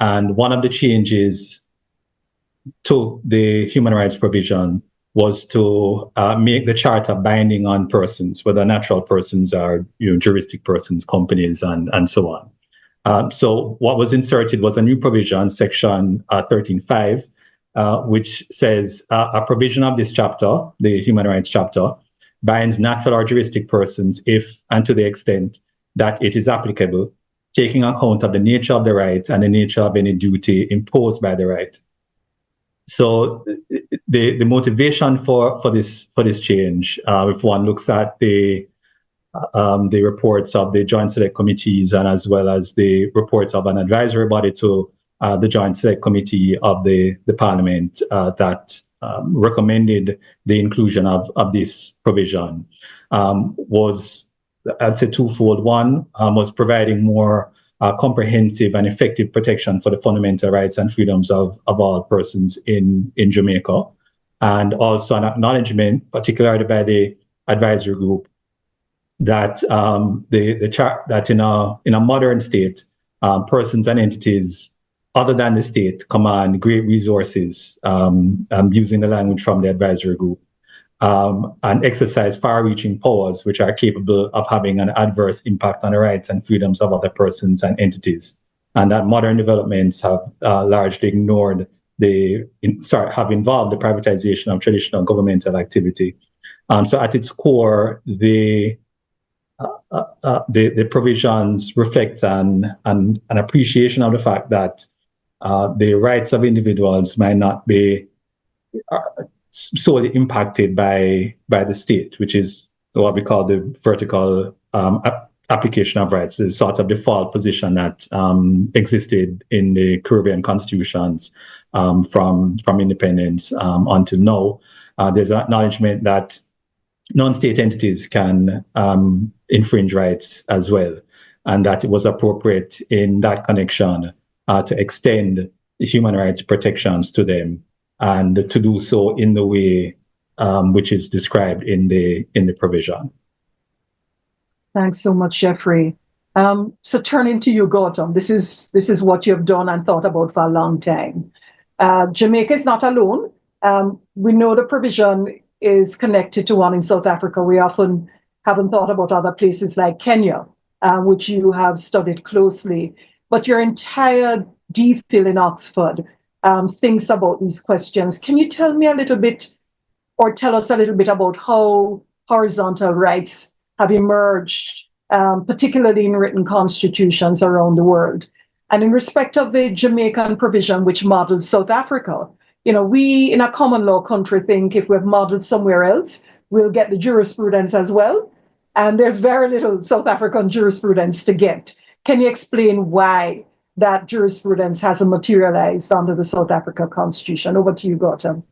And one of the changes to the human rights provision was to make the charter binding on persons, whether natural persons or juristic persons, companies, and so on. So what was inserted was a new provision, section 13.5, which says a provision of this chapter, the human rights chapter, binds natural or juristic persons if and to the extent that it is applicable taking account of the nature of the right and the nature of any duty imposed by the right. So the motivation for this change, if one looks at the reports of the Joint Select Committees and as well as the reports of an advisory body to the Joint Select Committee of the Parliament that recommended the inclusion of this provision, was, I'd say, twofold. One was providing more comprehensive and effective protection for the fundamental rights and freedoms of all persons in Jamaica, and also an acknowledgement, particularly by the advisory group, that that in a modern state, persons and entities other than the state command great resources, using the language from the advisory group, and exercise far-reaching powers which are capable of having an adverse impact on the rights and freedoms of other persons and entities. And that modern developments have largely ignored have involved the privatization of traditional governmental activity. So at its core, the provisions reflect an appreciation of the fact that the rights of individuals might not be solely impacted by the state, which is what we call the vertical application of rights, the sort of default position that existed in the Caribbean constitutions from independence until now. There's an acknowledgement that non-state entities can infringe rights as well, and that it was appropriate in that connection to extend the human rights protections to them, and to do so in the way which is described in the provision. Thanks so much, Jeffrey. So turning to you, Gautam, this is what you've done and thought about for a long time. Jamaica is not alone. We know the provision is connected to one in South Africa. We often haven't thought about other places like Kenya, which you have studied closely. But your entire DPhil in Oxford thinks about these questions. Can you tell me a little bit, or tell us a little bit about how horizontal rights have emerged, particularly in written constitutions around the world? And in respect of the Jamaican provision, which models South Africa, we in a common law country think if we've modeled somewhere else, we'll get the jurisprudence as well. And there's very little South African jurisprudence to get. Can you explain why that jurisprudence hasn't materialized under the South Africa Constitution? Over to you, Gautam.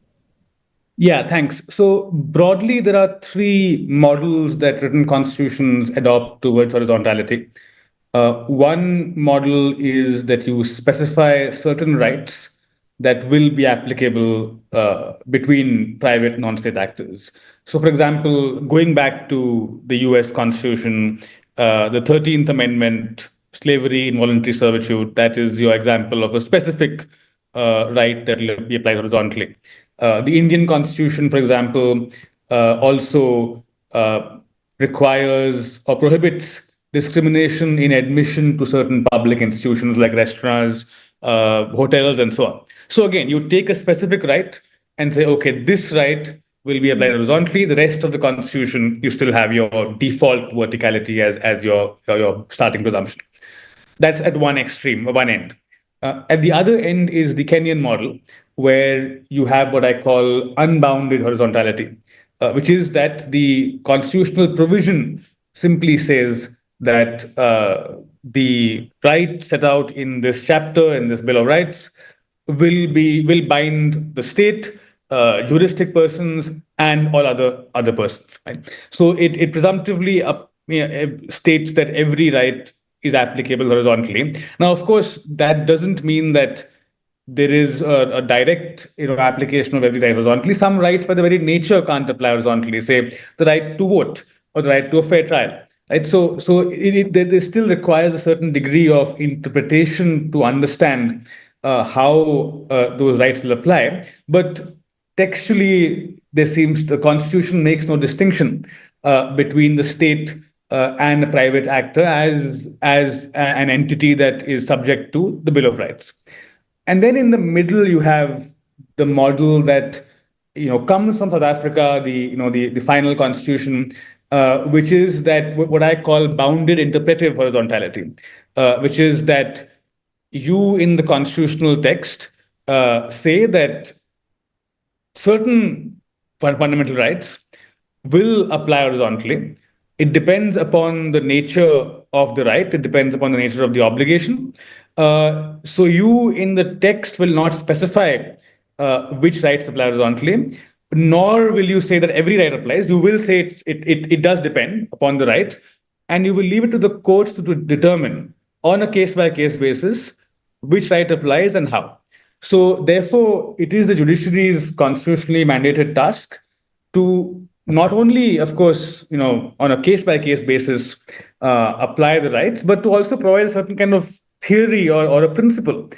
Yeah, thanks. So broadly, there are three models that written constitutions adopt towards horizontality. One model is that you specify certain rights that will be applicable between private non-state actors. So, for example, going back to the US Constitution, the 13th Amendment, slavery, involuntary servitude, that is your example of a specific right that will be applied horizontally. The Indian Constitution, for example, also requires or prohibits discrimination in admission to certain public institutions like restaurants, hotels, and so on. So again, you take a specific right and say, okay, this right will be applied horizontally. The rest of the Constitution, you still have your default verticality as your starting presumption. That's at one extreme, one end. At the other end is the Kenyan model, where you have what I call unbounded horizontality, which is that the constitutional provision simply says that the right set out in this chapter, in this Bill of Rights, will bind the state, juristic persons, and all other persons. Right? So it presumptively states that every right is applicable horizontally. Now, of course, that doesn't mean that there is a direct application of every right horizontally. Some rights, by the very nature, can't apply horizontally. Say the right to vote or the right to a fair trial. Right. So there still requires a certain degree of interpretation to understand how those rights will apply. But textually, the Constitution makes no distinction between the state and a private actor as an entity that is subject to the Bill of Rights. And then in the middle, you have the model that comes from South Africa, the final constitution, which is that what I call bounded interpretive horizontality. which is that you in the constitutional text say that certain fundamental rights will apply horizontally. It depends upon the nature of the right. It depends upon the nature of the obligation. So you in the text will not specify which rights apply horizontally, nor will you say that every right applies. You will say it does depend upon the right, and you will leave it to the courts to determine on a case-by-case basis which right applies and how. So therefore, it is the judiciary's constitutionally mandated task to not only, of course, on a case-by-case basis, apply the rights, but to also provide a certain kind of theory or a principle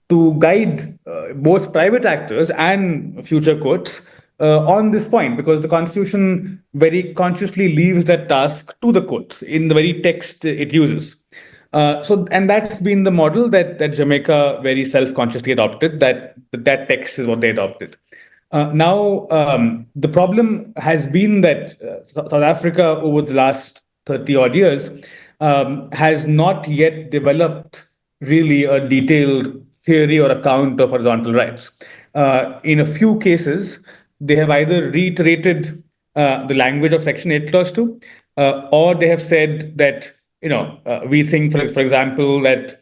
to guide both private actors and future courts on this point, because the Constitution very consciously leaves that task to the courts in the very text it uses. And that's been the model that Jamaica very self-consciously adopted, that text is what they adopted. Now, the problem has been that South Africa over the last 30 odd years has not yet developed really a detailed theory or account of horizontal rights. In a few cases, they have either reiterated the language of Section 8 Clause 2, or they have said that we think, for example, that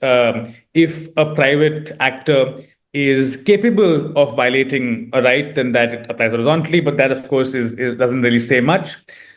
if a private actor is capable of violating a right, then that it applies horizontally. But that, of course, doesn't really say much.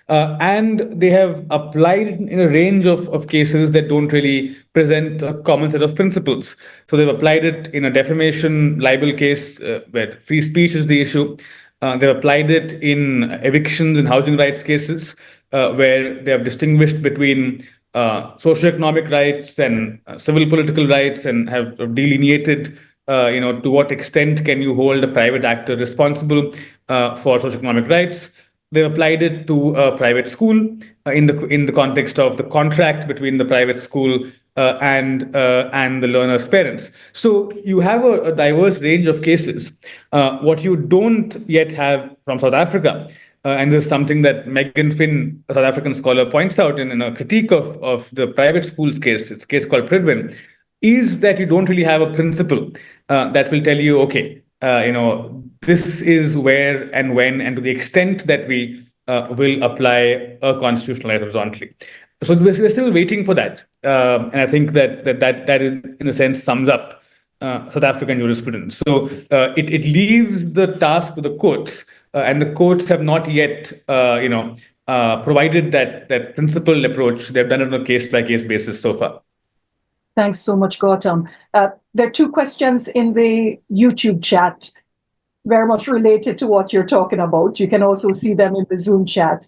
And they have applied it in a range of cases that don't really present a common set of principles. So they've applied it in a defamation libel case where free speech is the issue. They've applied it in evictions and housing rights cases where they have distinguished between socioeconomic rights and civil political rights, and have delineated to what extent can you hold a private actor responsible for socioeconomic rights. They've applied it to a private school in the context of the contract between the private school and the learner's parents. So you have a diverse range of cases. What you don't yet have from South Africa, and this is something that Megan Finn, a South African scholar, points out in a critique of the private schools case, it's a case called Pridwin, is that you don't really have a principle that will tell you, okay, this is where and when and to the extent that we will apply a constitutional right horizontally. So we're still waiting for that. And I think that is, in a sense, sums up South African jurisprudence. So it leaves the task to the courts, and the courts have not yet, provided that principled approach. They've done it on a case-by-case basis so far. Thanks so much, Gautam. There are two questions in the YouTube chat, very much related to what you're talking about. You can also see them in the Zoom chat.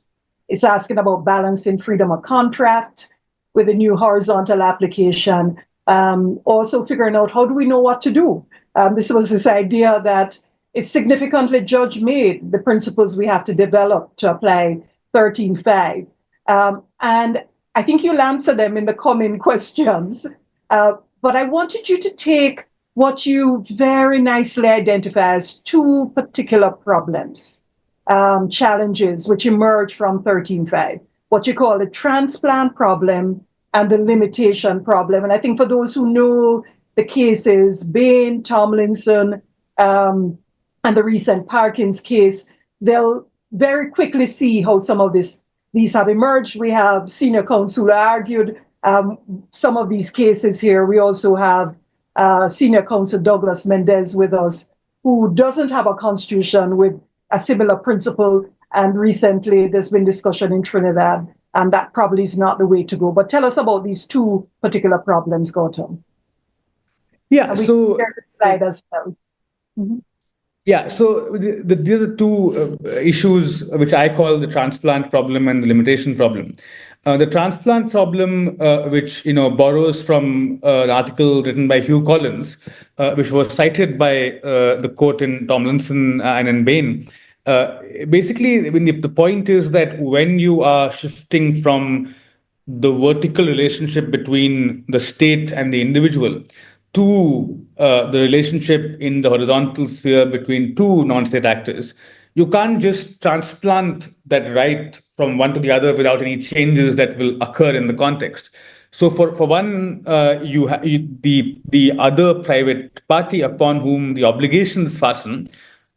It's asking about balancing freedom of contract with a new horizontal application. Also figuring out, how do we know what to do? This was this idea that it's significantly judge-made, the principles we have to develop to apply 13.5. And I think you'll answer them in the coming questions. But I wanted you to take what you very nicely identify as two particular problems, challenges which emerge from 13.5, what you call the transplant problem and the limitation problem. And I think for those who know the cases, Bain, Tomlinson, and the recent Parkins case, they'll very quickly see how some of these have emerged. We have senior counsel who argued some of these cases here. We also have senior counsel Douglas Mendez with us, who doesn't have a constitution with a similar principle. And recently there's been discussion in Trinidad, and that probably is not the way to go. But tell us about these two particular problems, Gautam. Yeah, so slide as well. Mm-hmm. Yeah, so these are the two issues which I call the transplant problem and the limitation problem. The transplant problem, which borrows from an article written by Hugh Collins, which was cited by the court in Tomlinson and in Bain. Basically, the point is that when you are shifting from the vertical relationship between the state and the individual to the relationship in the horizontal sphere between two non-state actors, you can't just transplant that right from one to the other without any changes that will occur in the context. So for one, the other private party upon whom the obligations fasten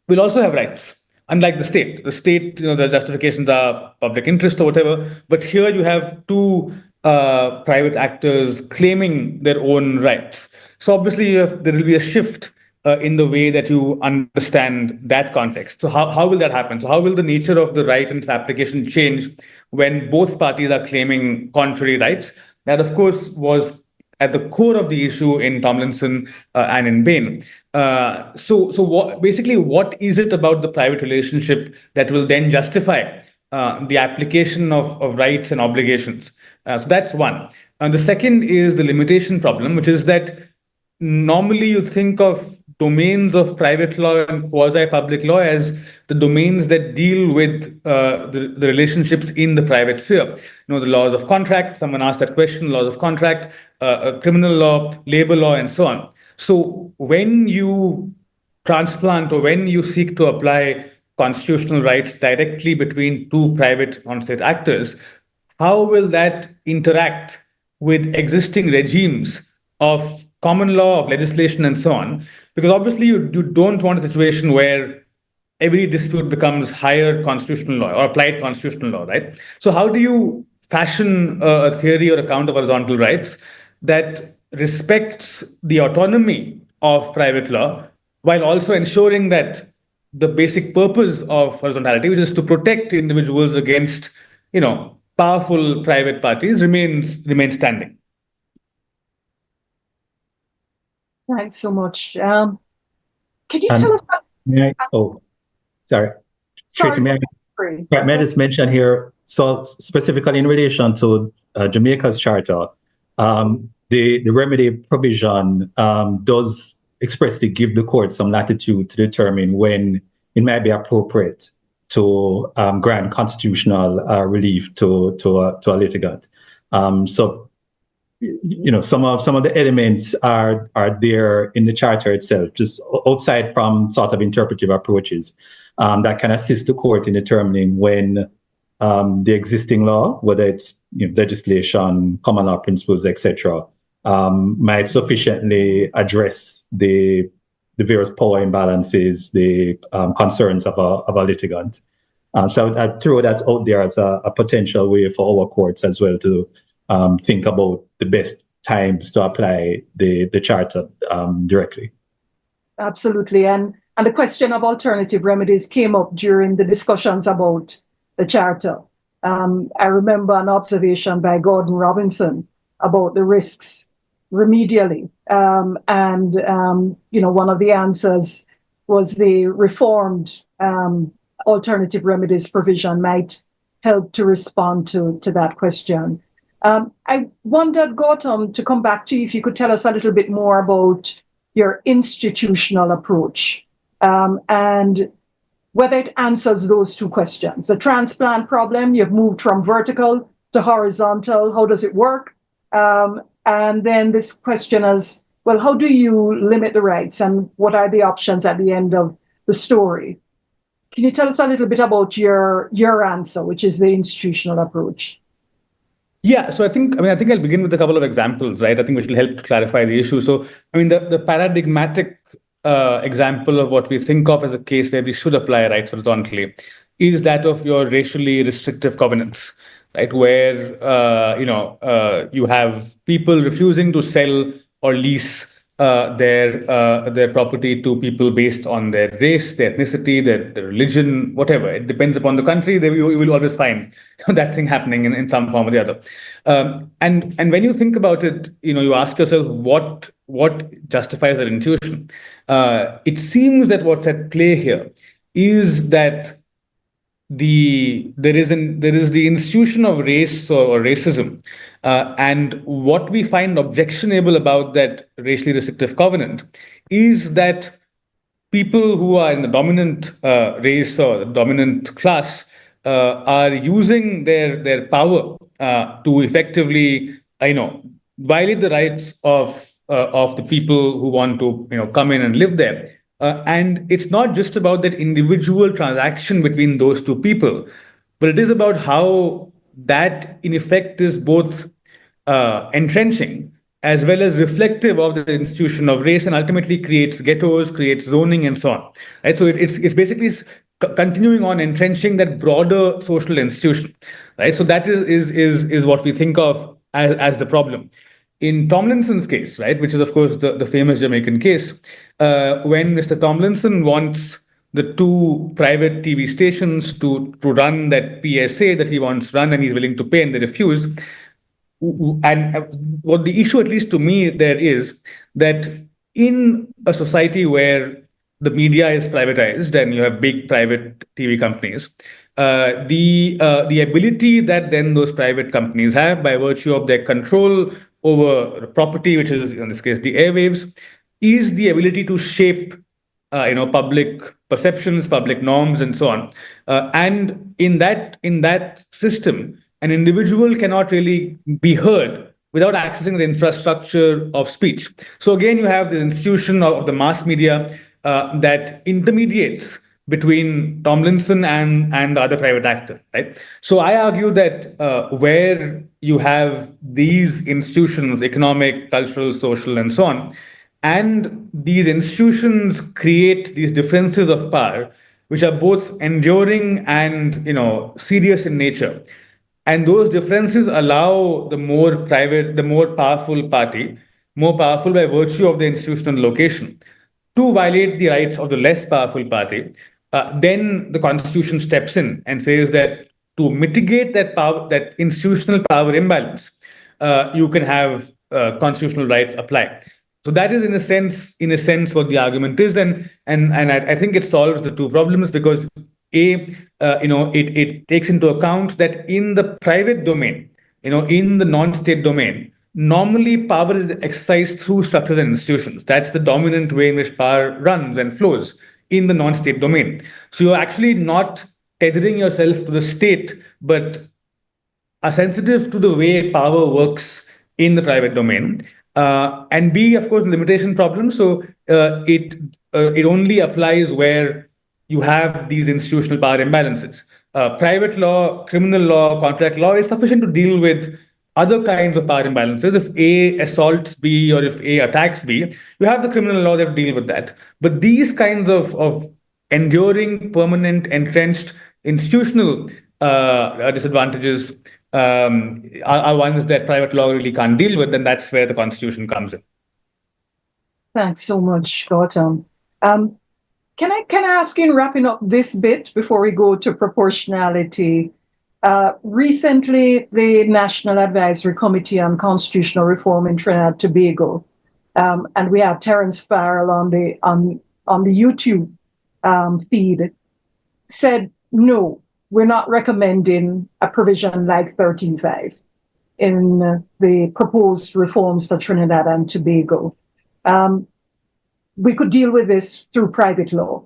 will also have rights. Unlike the state, the justifications are public interest or whatever. But here you have two private actors claiming their own rights. So obviously there will be a shift in the way that you understand that context. So how will that happen? So how will the nature of the right and its application change when both parties are claiming contrary rights? That, of course, was at the core of the issue in Tomlinson and in Bain. What is it about the private relationship that will then justify the application of rights and obligations? So that's one. And the second is the limitation problem, which is that normally you think of domains of private law and quasi-public law as the domains that deal with the relationships in the private sphere. The laws of contract, someone asked that question, laws of contract, criminal law, labor law, and so on. So when you transplant or when you seek to apply constitutional rights directly between two private non-state actors, how will that interact with existing regimes of common law, of legislation, and so on? Because obviously you don't want a situation where every dispute becomes higher constitutional law or applied constitutional law, right? So how do you fashion a theory or account of horizontal rights that respects the autonomy of private law while also ensuring that the basic purpose of horizontality, which is to protect individuals against, powerful private parties, remains standing? Thanks so much. Can you tell us? Sorry. Tracy, may I just mention here, so specifically in relation to Jamaica's charter, the remedy provision does expressly give the court some latitude to determine when it might be appropriate to grant constitutional relief to a litigant. So, some of the elements are there in the charter itself, just outside from sort of interpretive approaches that can assist the court in determining when the existing law, whether it's legislation, common law principles, etc., might sufficiently address the various power imbalances, the concerns of a litigant. So I throw that out there as a potential way for our courts as well to think about the best times to apply the charter directly. Absolutely. And the question of alternative remedies came up during the discussions about the charter. I remember an observation by Gordon Robinson about the risks remedially. One of the answers was the reformed alternative remedies provision might help to respond to that question. I wondered, Gautam, to come back to you, if you could tell us a little bit more about your institutional approach and whether it answers those two questions. The transplant problem, you've moved from vertical to horizontal. How does it work? And then this question is, well, how do you limit the rights and what are the options at the end of the story? Can you tell us a little bit about your answer, which is the institutional approach? Yeah, so I think I'll begin with a couple of examples, right? I think which will help to clarify the issue. So, the paradigmatic example of what we think of as a case where we should apply rights horizontally is that of your racially restrictive covenants, right? Where you have people refusing to sell or lease their property to people based on their race, their ethnicity, their religion, whatever. It depends upon the country. You will always find that thing happening in some form or the other. And when you think about it, you ask yourself what justifies that intuition. It seems that what's at play here is that there is the institution of race or racism, and what we find objectionable about that racially restrictive covenant is that people who are in the dominant race or the dominant class are using their power to effectively, violate the rights of the people who want to, come in and live there. And it's not just about that individual transaction between those two people, but it is about how that, in effect, is both entrenching as well as reflective of the institution of race, and ultimately creates ghettos, creates zoning, and so on. Right? So it's basically continuing on entrenching that broader social institution. Right? So that is what we think of as the problem. In Tomlinson's case, right, which is of course the famous Jamaican case, when Mr. Tomlinson wants the two private TV stations to run that PSA that he wants run and he's willing to pay, and they refuse. And what the issue, at least to me, there is that in a society where the media is privatized and you have big private TV companies, the ability that then those private companies have by virtue of their control over property, which is in this case the airwaves, is the ability to shape public perceptions, public norms, and so on. And in that system, an individual cannot really be heard without accessing the infrastructure of speech. So again, you have the institution of the mass media that intermediates between Tomlinson and the other private actor, right? So I argue that where you have these institutions, economic, cultural, social, and so on, and these institutions create these differences of power, which are both enduring and serious in nature. And those differences allow the more powerful party, more powerful by virtue of the institutional location, to violate the rights of the less powerful party. Then the Constitution steps in and says that to mitigate that power, that institutional power imbalance, you can have constitutional rights apply. So that is, in a sense, what the argument is, and I think it solves the two problems, because it takes into account that in the private domain, in the non-state domain, normally power is exercised through structures and institutions. That's the dominant way in which power runs and flows in the non-state domain. So you're actually not tethering yourself to the state, but are sensitive to the way power works in the private domain. And B, of course, limitation problem. So it only applies where you have these institutional power imbalances. Private law, criminal law, contract law is sufficient to deal with other kinds of power imbalances. If A assaults B or if A attacks B, you have the criminal law that deal with that. But these kinds of enduring, permanent, entrenched institutional disadvantages are ones that private law really can't deal with, and that's where the Constitution comes in. Thanks so much, Gautam. Can I ask you, in wrapping up this bit before we go to proportionality? Recently, the National Advisory Committee on Constitutional Reform in Trinidad and Tobago, and we have Terence Farrell on the YouTube feed, said no, we're not recommending a provision like 13.5 in the proposed reforms for Trinidad and Tobago. We could deal with this through private law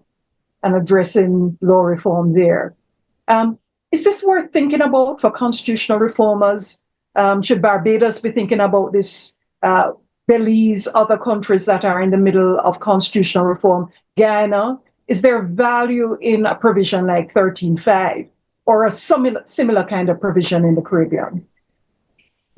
and addressing law reform there. Is this worth thinking about for constitutional reformers? Should Barbados be thinking about this? Belize, other countries that are in the middle of constitutional reform, Guyana? Is there value in a provision like 13.5 or a similar kind of provision in the Caribbean?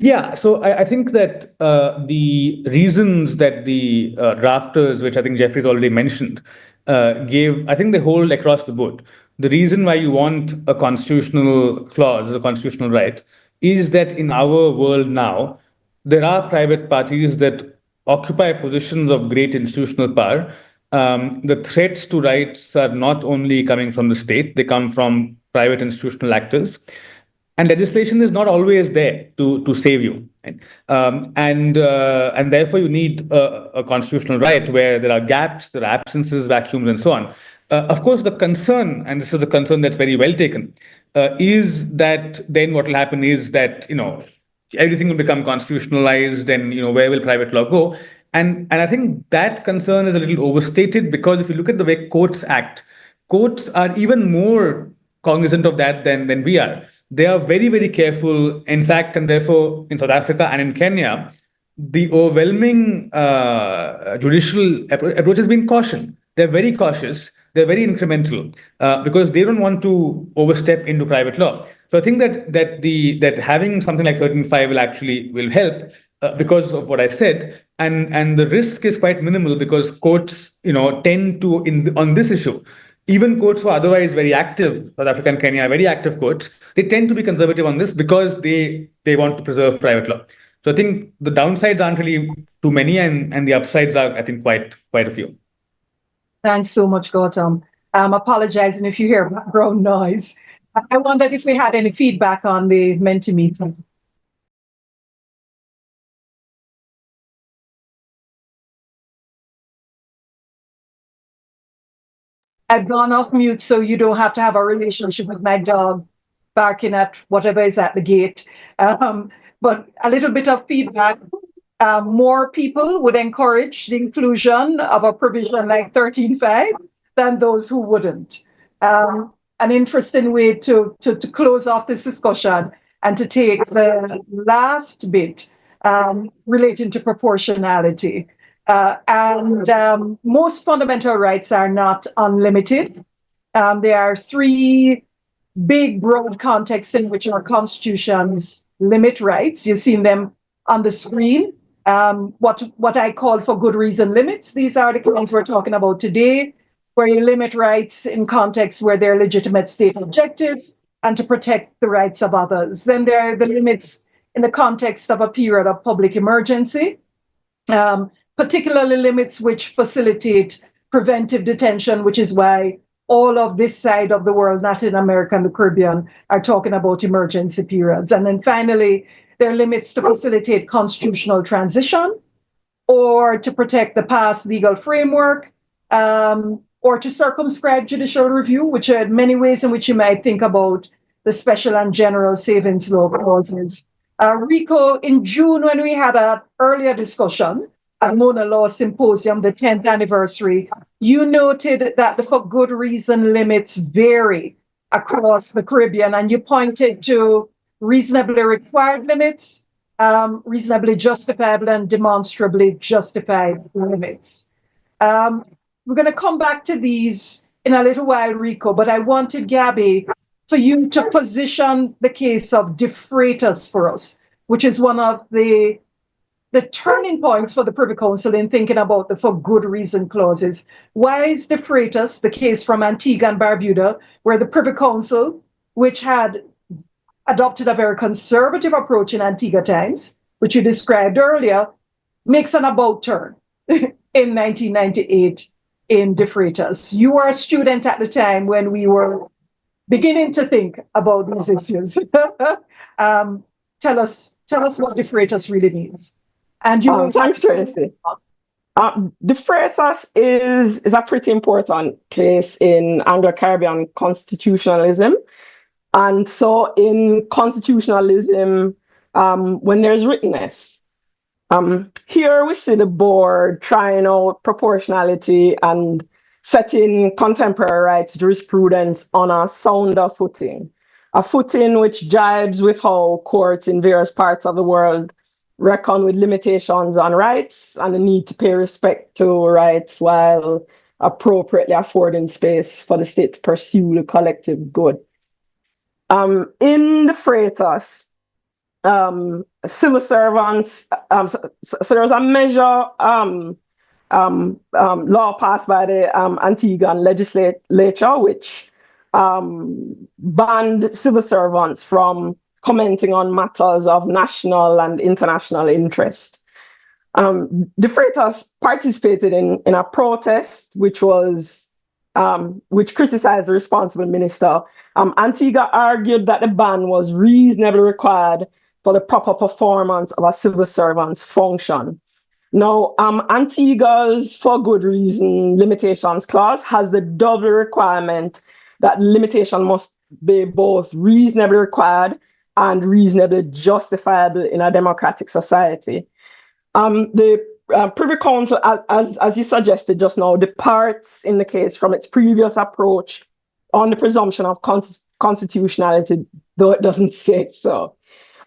Yeah, so I think that the reasons that the drafters, which I think Jeffrey's already mentioned, gave, I think they hold across the board. The reason why you want a constitutional clause, a constitutional right, is that in our world now, there are private parties that occupy positions of great institutional power. The threats to rights are not only coming from the state, they come from private institutional actors. And legislation is not always there to save you. Right? And therefore, you need a constitutional right where there are gaps, there are absences, vacuums, and so on. Of course, the concern, and this is a concern that's very well taken, is that then what will happen is that, everything will become constitutionalized, and, where will private law go? And I think that concern is a little overstated, because if you look at the way courts act, courts are even more cognizant of that than we are. They are very, very careful. In fact, and therefore, in South Africa and in Kenya, the overwhelming judicial approach has been caution. They're very cautious. They're very incremental because they don't want to overstep into private law. So I think that having something like 13.5 will help because of what I said, and the risk is quite minimal because courts tend to on this issue. Even courts who are otherwise very active, South Africa and Kenya are very active courts, they tend to be conservative on this because they want to preserve private law. So I think the downsides aren't really too many, and the upsides are, I think, quite a few. Thanks so much, Gautam. I'm apologizing if you hear background noise. I wondered if we had any feedback on the Mentimeter. I've gone off mute so you don't have to have a relationship with my dog barking at whatever is at the gate. But a little bit of feedback. More people would encourage the inclusion of a provision like 13.5 than those who wouldn't. An interesting way to close off this discussion and to take the last bit relating to proportionality. Most fundamental rights are not unlimited. There are three big, broad contexts in which our constitutions limit rights. You've seen them on the screen. What I call for good reason limits. These are the kinds we're talking about today, where you limit rights in contexts where there are legitimate state objectives and to protect the rights of others. Then there are the limits in the context of a period of public emergency, particularly limits which facilitate preventive detention, which is why all of this side of the world, Latin America and the Caribbean, are talking about emergency periods. And then finally, there are limits to facilitate constitutional transition or to protect the past legal framework or to circumscribe judicial review, which are many ways in which you might think about the special and general savings law clauses. Rico, in June, when we had an earlier discussion at Mona Law Symposium, the 10th anniversary, you noted that the for good reason limits vary across the Caribbean, and you pointed to reasonably required limits, reasonably justifiable, and demonstrably justified limits. We're going to come back to these in a little while, Rico, but I wanted, Gabby, for you to position the case of de Freitas for us, which is one of the turning points for the Privy Council in thinking about the for good reason clauses. Why is de Freitas, the case from Antigua and Barbuda, where the Privy Council, which had adopted a very conservative approach in Antigua times, which you described earlier, makes an about turn in 1998 in de Freitas? You were a student at the time when we were beginning to think about these issues. Tell us what de Freitas really means. And you thanks, Tracy. De Freitas is a pretty important case in Anglo-Caribbean constitutionalism. And so in constitutionalism, when there's writtenness, here we see the board trying out proportionality and setting contemporary rights jurisprudence on a sounder footing, a footing which jives with how courts in various parts of the world reckon with limitations on rights and the need to pay respect to rights while appropriately affording space for the state to pursue the collective good. In the Freitas, civil servants, so there was a measure law passed by the Antiguan legislature which banned civil servants from commenting on matters of national and international interest. De Freitas participated in a protest which criticized the responsible minister. Antigua argued that the ban was reasonably required for the proper performance of a civil servant's function. Now, Antigua's for good reason limitations clause has the double requirement that limitation must be both reasonably required and reasonably justifiable in a democratic society. The Privy Council, as you suggested just now, departs in the case from its previous approach on the presumption of constitutionality, though it doesn't say so.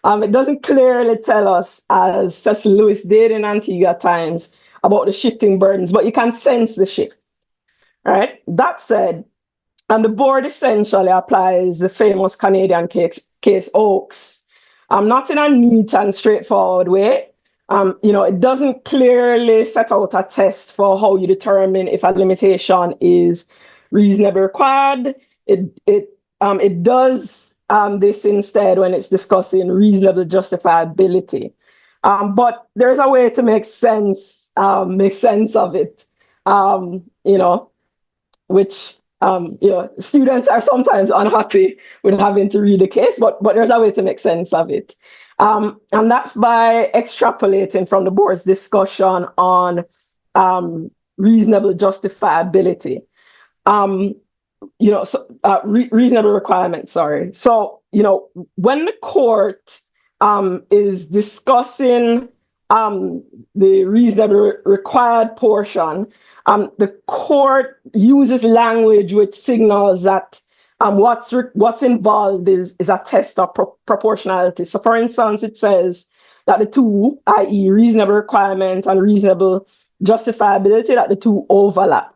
It doesn't clearly tell us, as Cecil Lewis did in Antigua times, about the shifting burdens, but you can sense the shift. Right? That said, And the board essentially applies the famous Canadian case Oakes, not in a neat and straightforward way. It doesn't clearly set out a test for how you determine if a limitation is reasonably required. It does this instead when it's discussing reasonable justifiability. But there's a way to make sense of it, which students are sometimes unhappy with having to read the case, but there's a way to make sense of it. And that's by extrapolating from the board's discussion on reasonable justifiability. Reasonable requirements, sorry. So, when the court is discussing the reasonable required portion, the court uses language which signals that what's involved is a test of proportionality. So, for instance, it says that the two, i.e. reasonable requirement and reasonable justifiability, that the two overlap.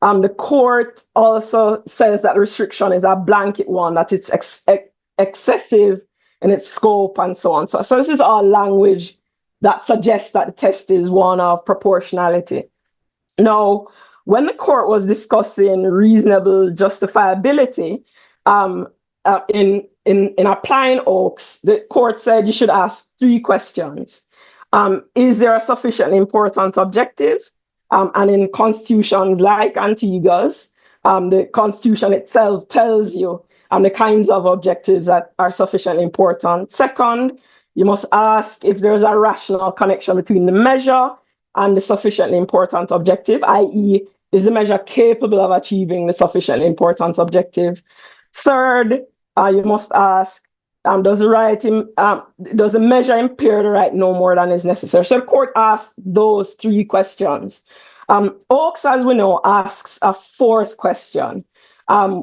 The court also says that restriction is a blanket one, that it's excessive in its scope and so on. So this is all language that suggests that the test is one of proportionality. Now, when the court was discussing reasonable justifiability, in applying Oakes, the court said you should ask 3 questions. Is there a sufficiently important objective? And in constitutions like Antigua's, the constitution itself tells you the kinds of objectives that are sufficiently important. Second, you must ask if there's a rational connection between the measure and the sufficiently important objective, i.e., is the measure capable of achieving the sufficiently important objective? Third, you must ask, does the measure impair the right no more than is necessary? So the court asked those 3 questions. Oakes, as we know, asks a 4th question,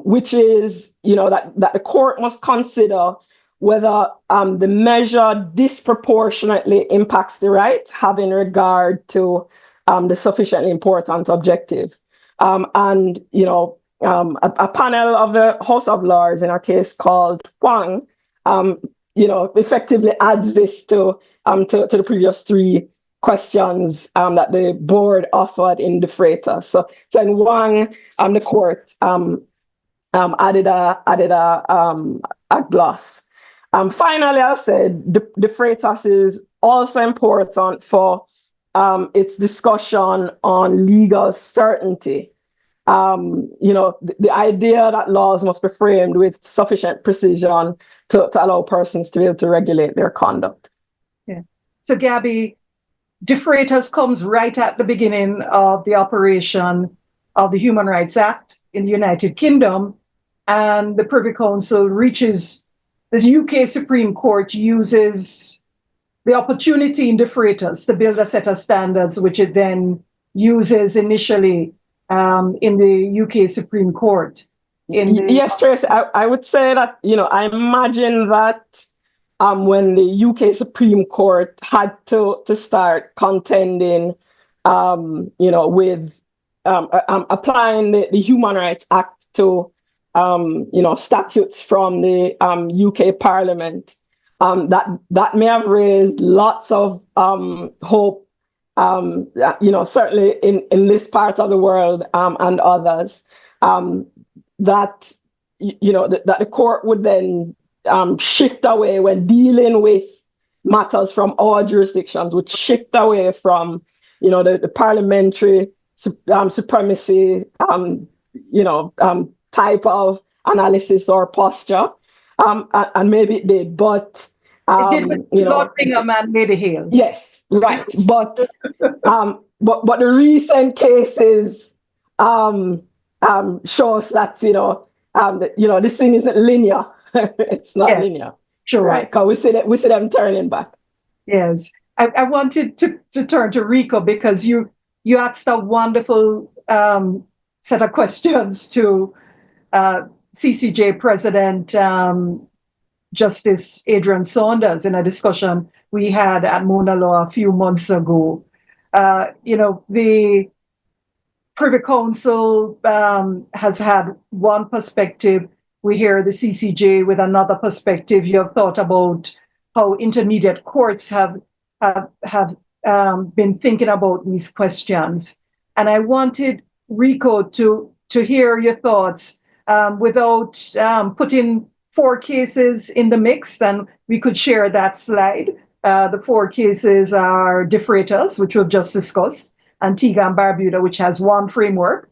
which is, that the court must consider whether the measure disproportionately impacts the right, having regard to the sufficiently important objective. A panel of the House of Lords in a case called Huang, effectively adds this to the previous 3 questions that the board offered in the Freitas. So in Huang, the court added a gloss. Finally, I'll say the Freitas is also important for its discussion on legal certainty. The idea that laws must be framed with sufficient precision to allow persons to be able to regulate their conduct. Yeah. So, Gabby, de Freitas comes right at the beginning of the operation of the Human Rights Act in the United Kingdom, and the Privy Council reaches, the UK Supreme Court uses the opportunity in de Freitas to build a set of standards, which it then uses initially in the UK Supreme Court. Yes, Tracy, I would say that, I imagine that when the UK Supreme Court had to start contending, with applying the Human Rights Act to, statutes from the UK Parliament, that may have raised lots of hope, certainly in this part of the world and others, that the court would then shift away when dealing with matters from our jurisdictions, would shift away from the parliamentary supremacy type of analysis or posture, and maybe it did, but it did with Lord Bingham and Lady Hale. Yes, right, but the recent cases shows that this thing isn't linear. It's not linear. Sure, right? Because we see them turning back. Yes, I wanted to turn to Rico because you asked a wonderful set of questions to CCJ President Justice Adrian Saunders in a discussion we had at Mona Law a few months ago. Privy Council has had one perspective. We hear the CCJ with another perspective. You have thought about how intermediate courts have been thinking about these questions. And I wanted Rico to hear your thoughts without putting 4 cases in the mix, and we could share that slide. The 4 cases are Defreitas, which we've just discussed, Antigua and Barbuda, which has one framework,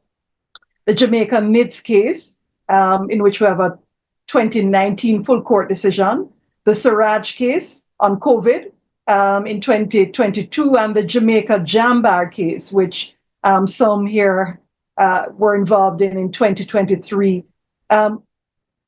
the Jamaican NIDS case, in which we have a 2019 full court decision, the Siraj case on COVID in 2022, and the Jamaica Jambar case, which some here were involved in 2023.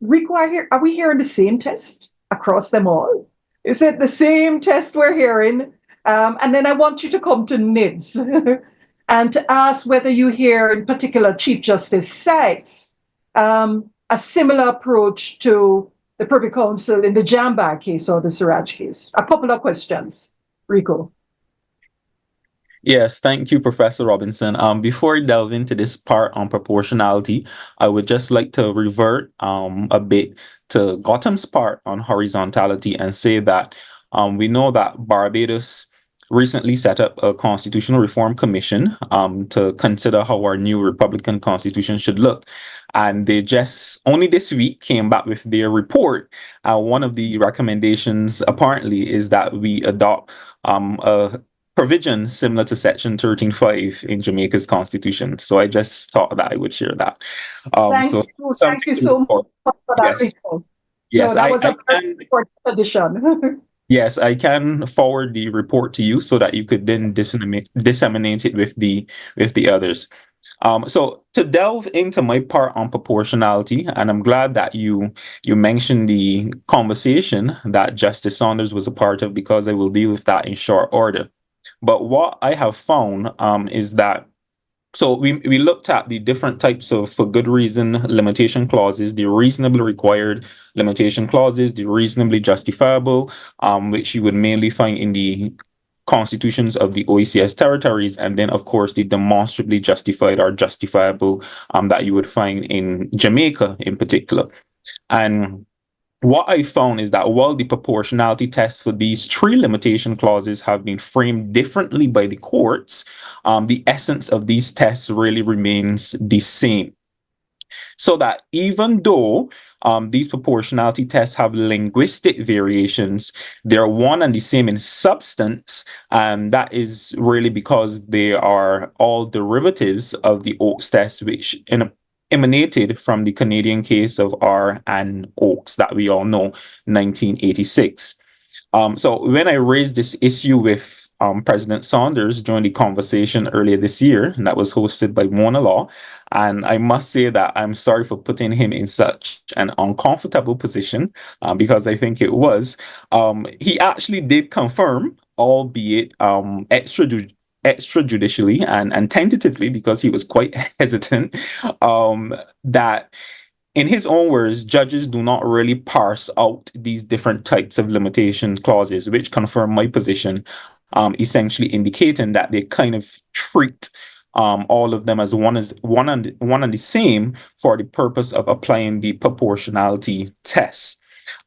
Rico, are we hearing the same test across them all? Is it the same test we're hearing? And then I want you to come to NIDS and to ask whether you hear, in particular, Chief Justice Sykes, a similar approach to the Privy Council in the Jambar case or the Siraj case. A couple of questions, Rico. Yes, thank you, Professor Robinson. Before I delve into this part on proportionality, I would just like to revert a bit to Gautam's part on horizontality and say that we know that Barbados recently set up a constitutional reform commission to consider how our new Republican constitution should look. And they just only this week came back with their report. One of the recommendations apparently is that we adopt a provision similar to Section 13.5 in Jamaica's constitution. So I just thought that I would share that. Thank you so much for that, yes. Rico. Yes, no, that was a very important addition. Yes, I can forward the report to you so that you could then disseminate it with the others. So to delve into my part on proportionality, and I'm glad that you mentioned the conversation that Justice Saunders was a part of, because I will deal with that in short order. But what I have found is that, so we looked at the different types of for good reason limitation clauses, the reasonably required limitation clauses, the reasonably justifiable, which you would mainly find in the constitutions of the OECS territories, and then of course the demonstrably justified or justifiable that you would find in Jamaica in particular. And what I found is that while the proportionality tests for these 3 limitation clauses have been framed differently by the courts, the essence of these tests really remains the same. So that even though these proportionality tests have linguistic variations, they're one and the same in substance, and that is really because they are all derivatives of the Oakes test, which emanated from the Canadian case of R and Oakes that we all know, 1986. So when I raised this issue with President Saunders during the conversation earlier this year, and that was hosted by MonaLaw, and I must say that I'm sorry for putting him in such an uncomfortable position, because I think it was, he actually did confirm, albeit extrajudicially and tentatively, because he was quite hesitant, that in his own words, judges do not really parse out these different types of limitation clauses, which confirm my position, essentially indicating that they kind of treat all of them as one and the same for the purpose of applying the proportionality test.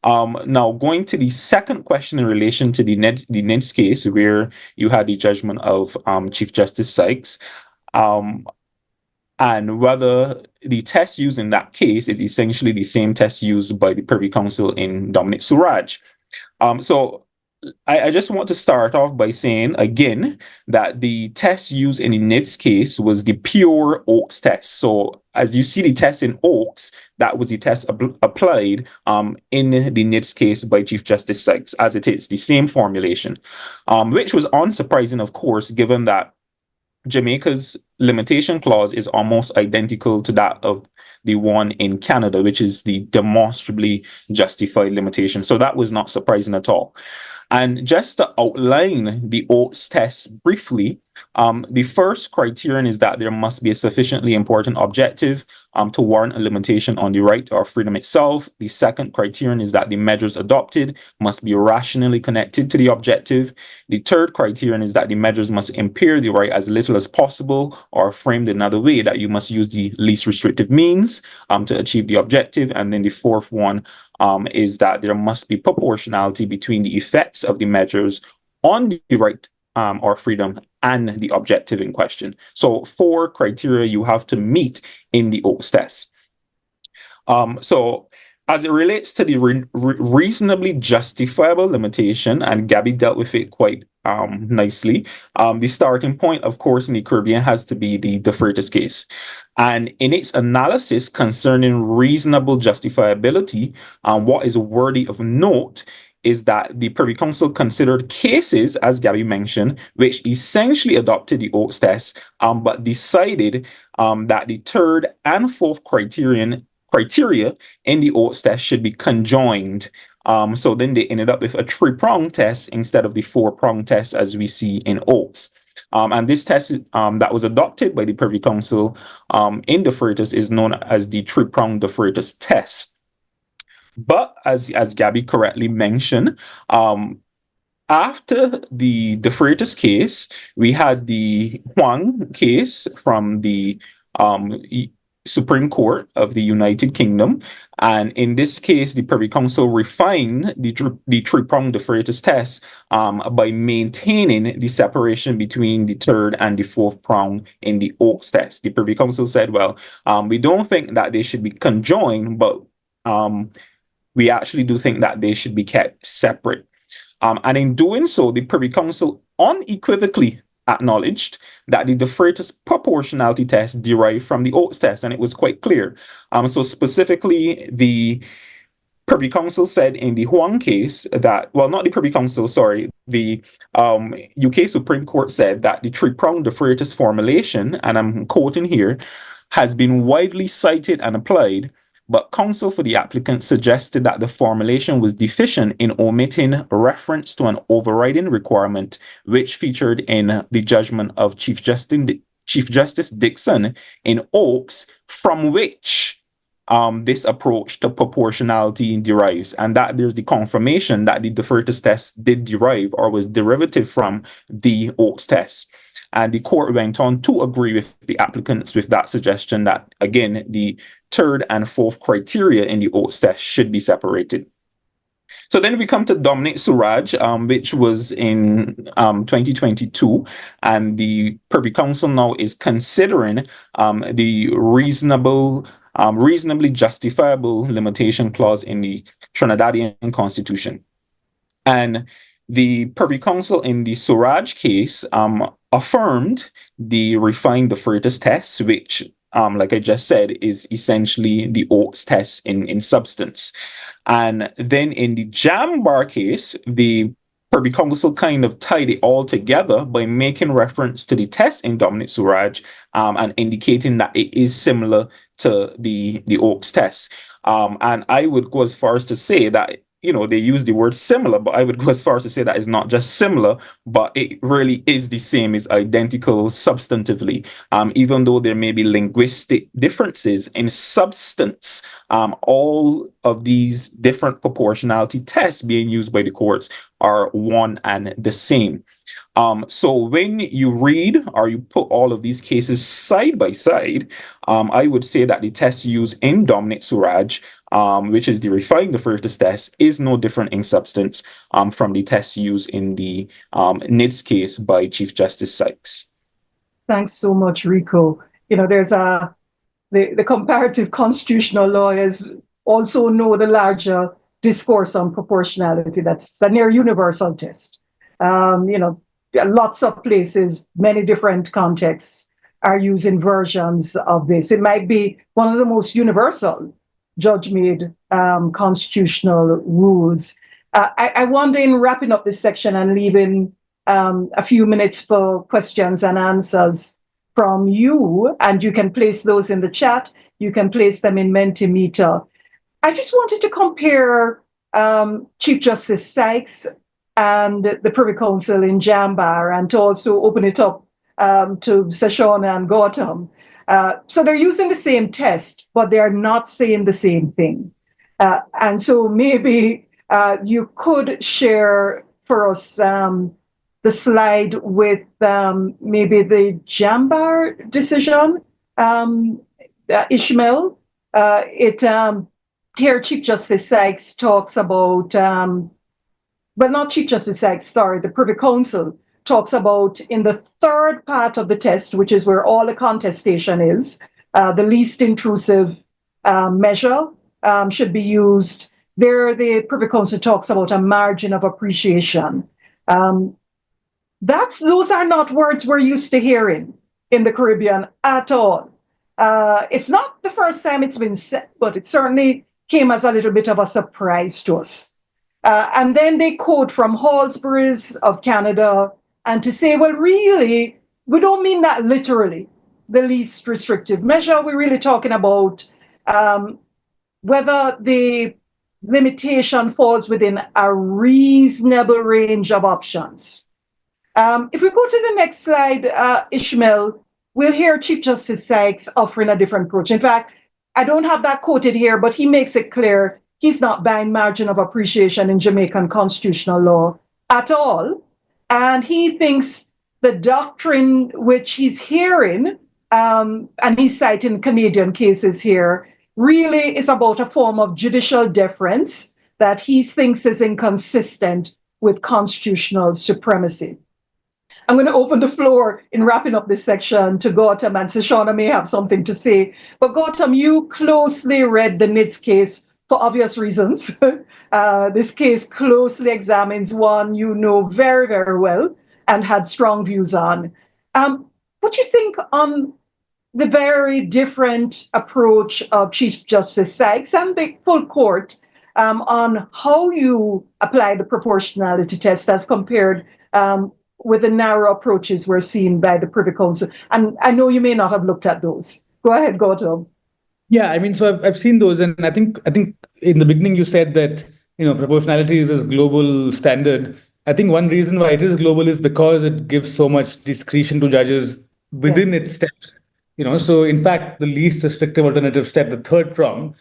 Now, going to the second question in relation to the NIDS case, where you had the judgment of Chief Justice Sykes, and whether the test used in that case is essentially the same test used by the Privy Council in Dominic Suraj. So I just want to start off by saying again that the test used in the NIDS case was the pure Oakes test. So as you see the test in Oakes, that was the test applied in the NIDS case by Chief Justice Sykes, as it is the same formulation, which was unsurprising, of course, given that Jamaica's limitation clause is almost identical to that of the one in Canada, which is the demonstrably justified limitation. So that was not surprising at all. And just to outline the Oates test briefly, the first criterion is that there must be a sufficiently important objective to warrant a limitation on the right or freedom itself. The second criterion is that the measures adopted must be rationally connected to the objective. The third criterion is that the measures must impair the right as little as possible, or framed another way, that you must use the least restrictive means to achieve the objective. And then the fourth one is that there must be proportionality between the effects of the measures on the right or freedom and the objective in question. So 4 criteria you have to meet in the Oates test. So as it relates to the reasonably justifiable limitation, and Gabby dealt with it quite nicely, the starting point, of course, in the Caribbean has to be the De Freitas case. And in its analysis concerning reasonable justifiability, what is worthy of note is that the Privy Council considered cases, as Gabby mentioned, which essentially adopted the Oates test, but decided that the third and fourth criteria in the Oates test should be conjoined. So then they ended up with a 3-prong test instead of the 4-prong test as we see in Oates. And this test that was adopted by the Privy Council in De Freitas is known as the 3-prong De Freitas test. But as Gabby correctly mentioned, after the De Freitas case, we had the Huang case from the Supreme Court of the United Kingdom. And in this case, the Privy Council refined the 3-pronged De Freitas test by maintaining the separation between the third and the fourth prong in the Oates test. The Privy Council said, well, we don't think that they should be conjoined, but we actually do think that they should be kept separate. And in doing so, the Privy Council unequivocally acknowledged that the De Freitas proportionality test derived from the Oates test, and it was quite clear. So specifically, the Privy Council said in the Huang case that, well, not the Privy Council, sorry, the UK Supreme Court said that the 3-pronged De Freitas formulation, and I'm quoting here, has been widely cited and applied, but counsel for the applicant suggested that the formulation was deficient in omitting reference to an overriding requirement which featured in the judgment of Chief Justice Dixon in Oakes, from which this approach to proportionality derives, and that there's the confirmation that the De Freitas test did derive or was derivative from the Oakes test. And the court went on to agree with the applicants with that suggestion that, again, the third and fourth criteria in the Oates test should be separated. So then we come to Dominic Suraj, which was in 2022, and the Privy Council now is considering the reasonably justifiable limitation clause in the Trinidadian Constitution. And the Privy Council in the Suraj case affirmed the refined De Freitas test, which, like I just said, is essentially the Oates test in substance. And then in the Jambar case, the Privy Council kind of tied it all together by making reference to the test in Dominic Suraj and indicating that it is similar to the Oakes test. And I would go as far as to say that, you know, they use the word similar, but I would go as far as to say that it's not just similar, but it really is the same, is identical substantively. Even though there may be linguistic differences in substance, all of these different proportionality tests being used by the courts are one and the same. So when you read or you put all of these cases side by side, I would say that the test used in Dominic Suraj, which is the refined De Freitas test, is no different in substance from the test used in the NIDS case by Chief Justice Sykes. Thanks so much, Rico. You know, there's the comparative constitutional lawyers also know the larger discourse on proportionality. That's a near universal test. You know, lots of places, many different contexts are using versions of this. It might be one of the most universal judge-made constitutional rules. I wonder, in wrapping up this section and leaving a few minutes for questions and answers from you, and you can place those in the chat, you can place them in Mentimeter. I just wanted to compare Chief Justice Sykes and the Privy Council in Jambar, and to also open it up to Se-shauna and Gautam. So they're using the same test, but they are not saying the same thing. And so maybe you could share for us the slide with maybe the Jambar decision, Ishmael. Here Chief Justice Sykes talks about, well, not Chief Justice Sykes, sorry, the Privy Council talks about in the third part of the test, which is where all the contestation is, the least intrusive measure should be used. There, the Privy Council talks about a margin of appreciation. Those are not words we're used to hearing in the Caribbean at all. It's not the first time it's been said, but it certainly came as a little bit of a surprise to us. And then they quote from Halsbury's of Canada, and to say, well, really, we don't mean that literally, the least restrictive measure. We're really talking about whether the limitation falls within a reasonable range of options. If we go to the next slide, Ishmael, we'll hear Chief Justice Sykes offering a different approach. In fact, I don't have that quoted here, but he makes it clear he's not buying margin of appreciation in Jamaican constitutional law at all. And he thinks the doctrine which he's hearing, and he's citing Canadian cases here, really is about a form of judicial deference that he thinks is inconsistent with constitutional supremacy. I'm going to open the floor in wrapping up this section to Gautam, and Se-shauna may have something to say. But Gautam, you closely read the NITS case for obvious reasons. This case closely examines one you know very, very well and had strong views on. What do you think on the very different approach of Chief Justice Sykes and the full court on how you apply the proportionality test as compared with the narrow approaches we're seeing by the Privy Council? And I know you may not have looked at those. Go ahead, Gautam. Yeah, I mean, so I've seen those, and I think in the beginning you said that proportionality is this global standard. I think one reason why it is global is because it gives so much discretion to judges within its steps. So in fact, the least restrictive alternative step, the third prong,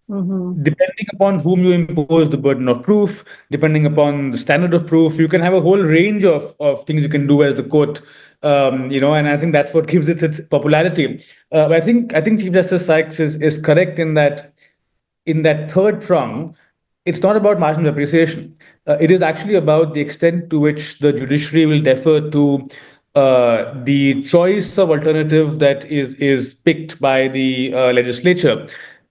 depending upon whom you impose the burden of proof, depending upon the standard of proof, you can have a whole range of things you can do as the court, and I think that's what gives it its popularity. But I think Chief Justice Sykes is correct in that third prong, it's not about margin of appreciation. It is actually about the extent to which the judiciary will defer to the choice of alternative that is picked by the legislature.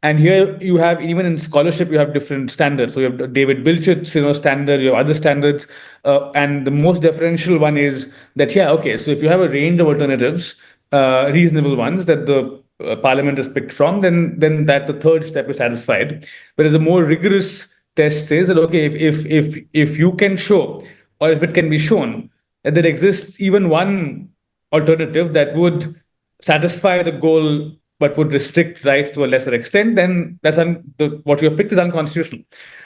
And here you have, even in scholarship, you have different standards. So you have David Bilchett's standard, you have other standards. And the most deferential one is that, so if you have a range of alternatives, reasonable ones that the Parliament has picked from, then that the third step is satisfied. Whereas a more rigorous test says that, if you can show, or if it can be shown, that there exists even one alternative that would satisfy the goal but would restrict rights to a lesser extent, then that's what you have picked is unconstitutional.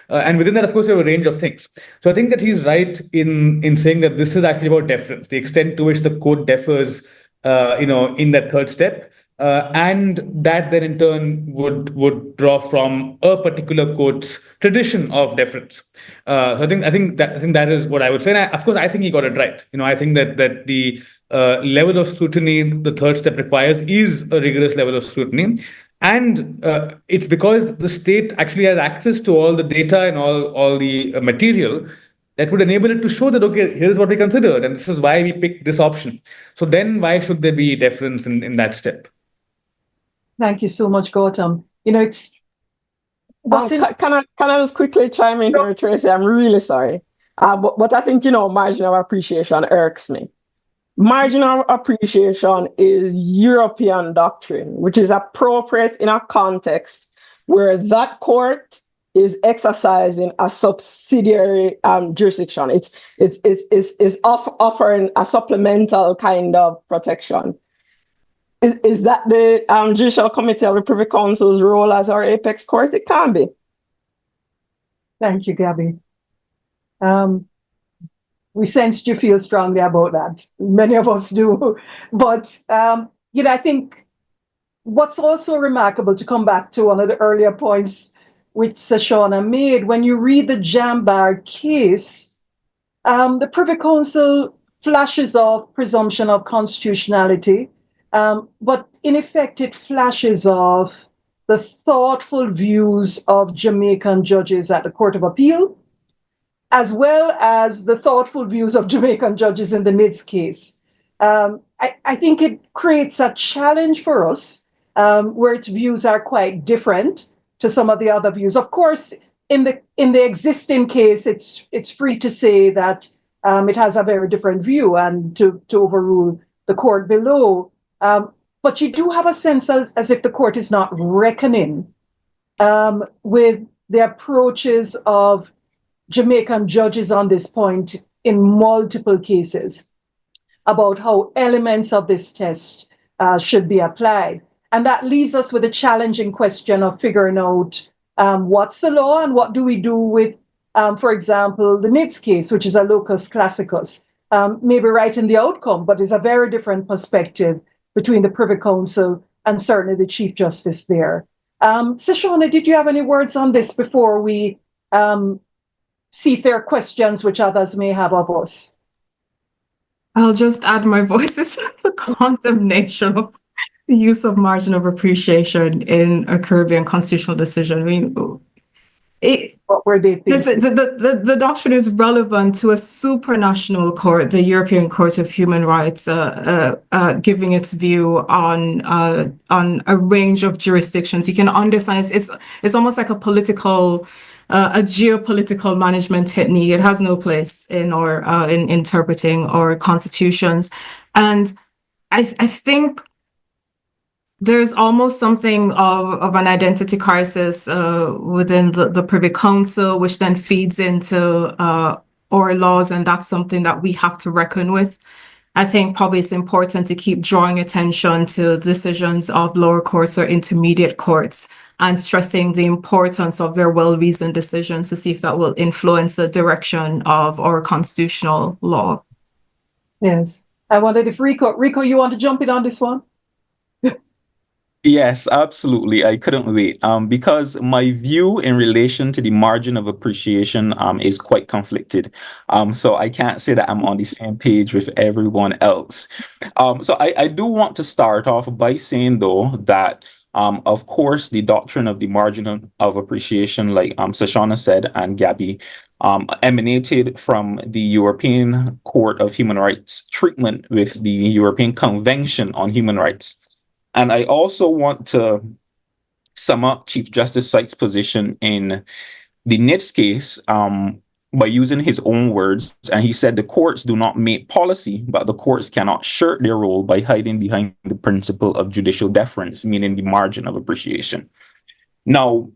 And within that, of course, you have a range of things. So I think that he's right in saying that this is actually about deference, the extent to which the court differs, in that third step. And that then in turn would draw from a particular court's tradition of deference. So I think that is what I would say. And of course, I think he got it right. I think that the level of scrutiny the third step requires is a rigorous level of scrutiny. And it's because the state actually has access to all the data and all the material that would enable it to show that, here's what we considered, and this is why we picked this option. So then why should there be deference in that step? Thank you so much, Gautam. It's can I just quickly chime in here, Tracy? I'm really sorry. But I think, margin of appreciation irks me. Margin of appreciation is European doctrine, which is appropriate in a context where that court is exercising a subsidiary jurisdiction. It's offering a supplemental kind of protection. Is that the Judicial Committee of the Privy Council's role as our apex court? It can be. Thank you, Gabby. we sensed you feel strongly about that. Many of us do. But, I think what's also remarkable, to come back to one of the earlier points which Se-shauna made, when you read the Jambar case, the Privy Council flashes off presumption of constitutionality, but in effect it flashes off the thoughtful views of Jamaican judges at the Court of Appeal, as well as the thoughtful views of Jamaican judges in the NIDS case. I think it creates a challenge for us, where its views are quite different to some of the other views. Of course, in the existing case, it's free to say that it has a very different view and to overrule the court below. But you do have a sense as if the court is not reckoning with the approaches of Jamaican judges on this point in multiple cases about how elements of this test should be applied. And that leaves us with a challenging question of figuring out what's the law and what do we do with, for example, the NIDS case, which is a locus classicus, maybe right in the outcome, but is a very different perspective between the Privy Council and certainly the Chief Justice there. Se-shauna, did you have any words on this before we see if there are questions which others may have of us? I'll just add my voices to the condemnation of the use of margin of appreciation in a Caribbean constitutional decision. I mean, what were they thinking? The doctrine is relevant to a supranational court, the European Court of Human Rights, giving its view on a range of jurisdictions. You can understand it's almost like a geopolitical management technique. It has no place in interpreting our constitutions, and I think there's almost something of an identity crisis within the Privy Council, which then feeds into our laws, and that's something that we have to reckon with. I think probably it's important to keep drawing attention to decisions of lower courts or intermediate courts and stressing the importance of their well-reasoned decisions to see if that will influence the direction of our constitutional law. Yes. I wondered if Rico, you want to jump in on this one? Yes, absolutely. I couldn't wait. Because my view in relation to the margin of appreciation is quite conflicted. So I can't say that I'm on the same page with everyone else. So I do want to start off by saying, though, that of course, the doctrine of the margin of appreciation, like Se-shauna said and Gabby, emanated from the European Court of Human Rights treatment with the European Convention on Human Rights. And I also want to sum up Chief Justice Sykes' position in the NIDS case by using his own words. And he said the courts do not make policy, but the courts cannot shirk their role by hiding behind the principle of judicial deference, meaning the margin of appreciation. Now,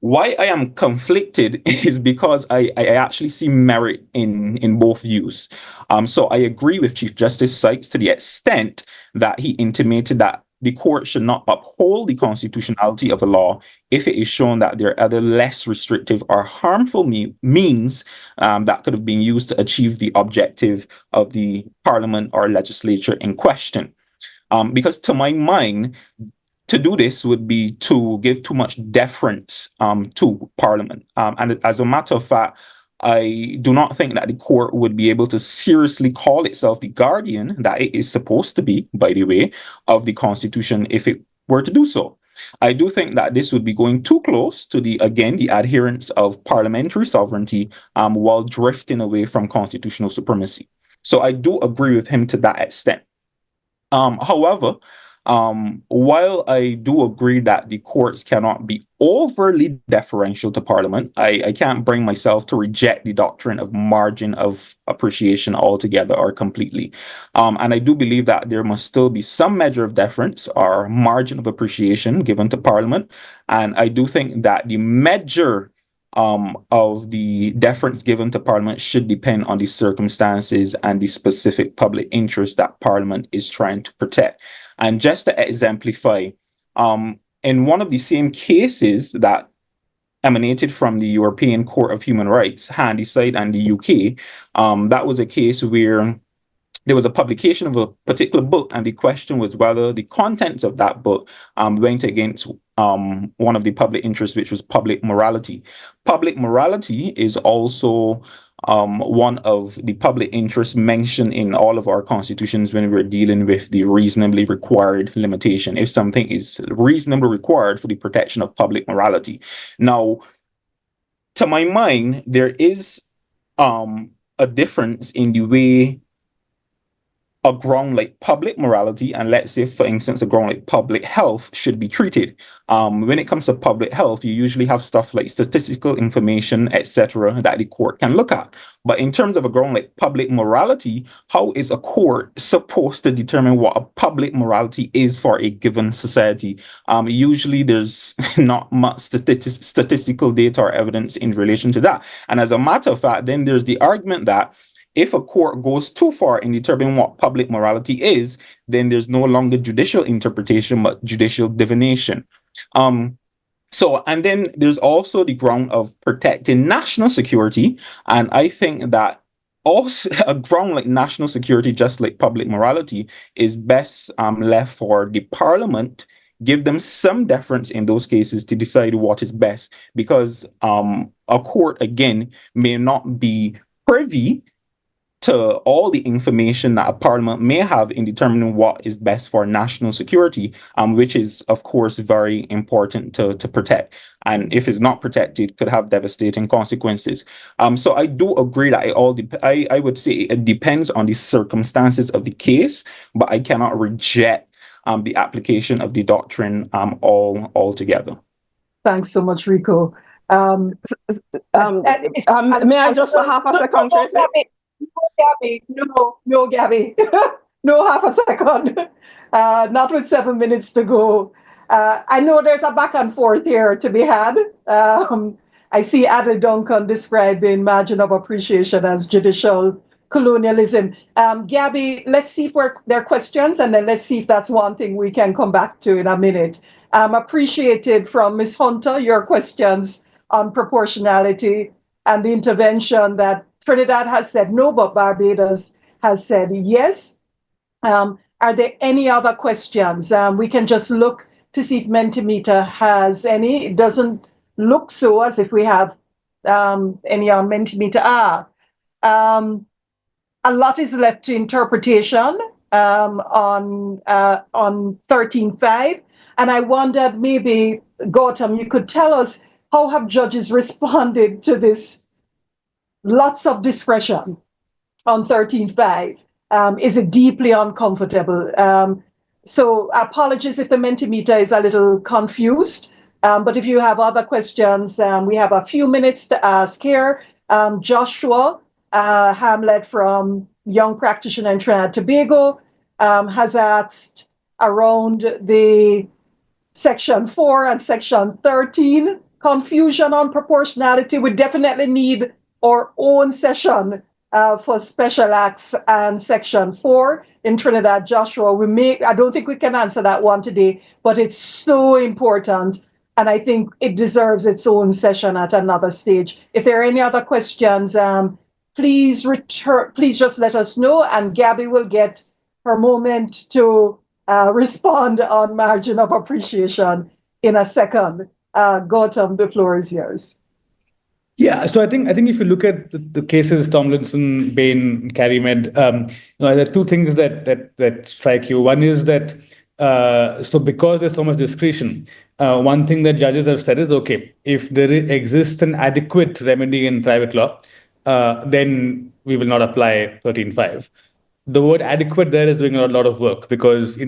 why I am conflicted is because I actually see merit in both views. So I agree with Chief Justice Sykes to the extent that he intimated that the court should not uphold the constitutionality of a law if it is shown that there are other less restrictive or harmful means that could have been used to achieve the objective of the parliament or legislature in question. Because to my mind, to do this would be to give too much deference to Parliament. And as a matter of fact, I do not think that the court would be able to seriously call itself the guardian that it is supposed to be, by the way, of the Constitution if it were to do so. I do think that this would be going too close to the adherence of parliamentary sovereignty while drifting away from constitutional supremacy. So I do agree with him to that extent. However, while I do agree that the courts cannot be overly deferential to Parliament, I can't bring myself to reject the doctrine of margin of appreciation altogether or completely. And I do believe that there must still be some measure of deference or margin of appreciation given to Parliament. And I do think that the measure of the deference given to Parliament should depend on the circumstances and the specific public interest that Parliament is trying to protect. And just to exemplify, in one of the same cases that emanated from the European Court of Human Rights, Handyside, and the UK. That was a case where there was a publication of a particular book, and the question was whether the contents of that book went against one of the public interests, which was public morality. Public morality is also one of the public interests mentioned in all of our constitutions when we're dealing with the reasonably required limitation, if something is reasonably required for the protection of public morality. Now, to my mind, there is a difference in the way a ground like public morality and, let's say, for instance, a ground like public health should be treated. When it comes to public health, you usually have stuff like statistical information, etc., that the court can look at. But in terms of a ground like public morality, how is a court supposed to determine what a public morality is for a given society? Usually there's not much statistical data or evidence in relation to that. And as a matter of fact, then there's the argument that if a court goes too far in determining what public morality is, then there's no longer judicial interpretation, but judicial divination. And then there's also the ground of protecting national security. And I think that also a ground like national security, just like public morality, is best left for the parliament. Give them some deference in those cases to decide what is best, because a court, again, may not be privy to all the information that a parliament may have in determining what is best for national security, which is, of course, very important to protect. And if it's not protected, could have devastating consequences. So I do agree that I would say it depends on the circumstances of the case, but I cannot reject the application of the doctrine altogether. Thanks so much, Rico. May I just for half a second, Tracy? No, Gabby. No, half a second. Not with 7 minutes to go. I know there's a back and forth here to be had. I see Ada Duncan describing margin of appreciation as judicial colonialism. Gabby, let's see if there are questions, and then let's see if that's one thing we can come back to in a minute. Appreciated from Ms. Hunter, your questions on proportionality and the intervention that Trinidad has said no, but Barbados has said yes. Are there any other questions? We can just look to see if Mentimeter has any. It doesn't look so as if we have any on Mentimeter. A lot is left to interpretation on 13.5. And I wondered maybe, Gautam, you could tell us how have judges responded to this lots of discretion on 13.5. Is it deeply uncomfortable? So apologies if the Mentimeter is a little confused, but if you have other questions, we have a few minutes to ask here. Joshua Hamlet from Young Practitioner in Trinidad and Tobago has asked around the Section 4 and Section 13 confusion on proportionality. We definitely need our own session for special acts and Section 4 in Trinidad. Joshua, I don't think we can answer that one today, but it's so important, and I think it deserves its own session at another stage. If there are any other questions, please just let us know, and Gabby will get her moment to respond on margin of appreciation in a second. Gautam, the floor is yours. Yeah, so I think if you look at the cases, Tomlinson, Bain, Carrimed, there are two things that strike you. One is that so because there's so much discretion, one thing that judges have said is, okay, if there exists an adequate remedy in private law, then we will not apply 13.5. The word adequate there is doing a lot of work, because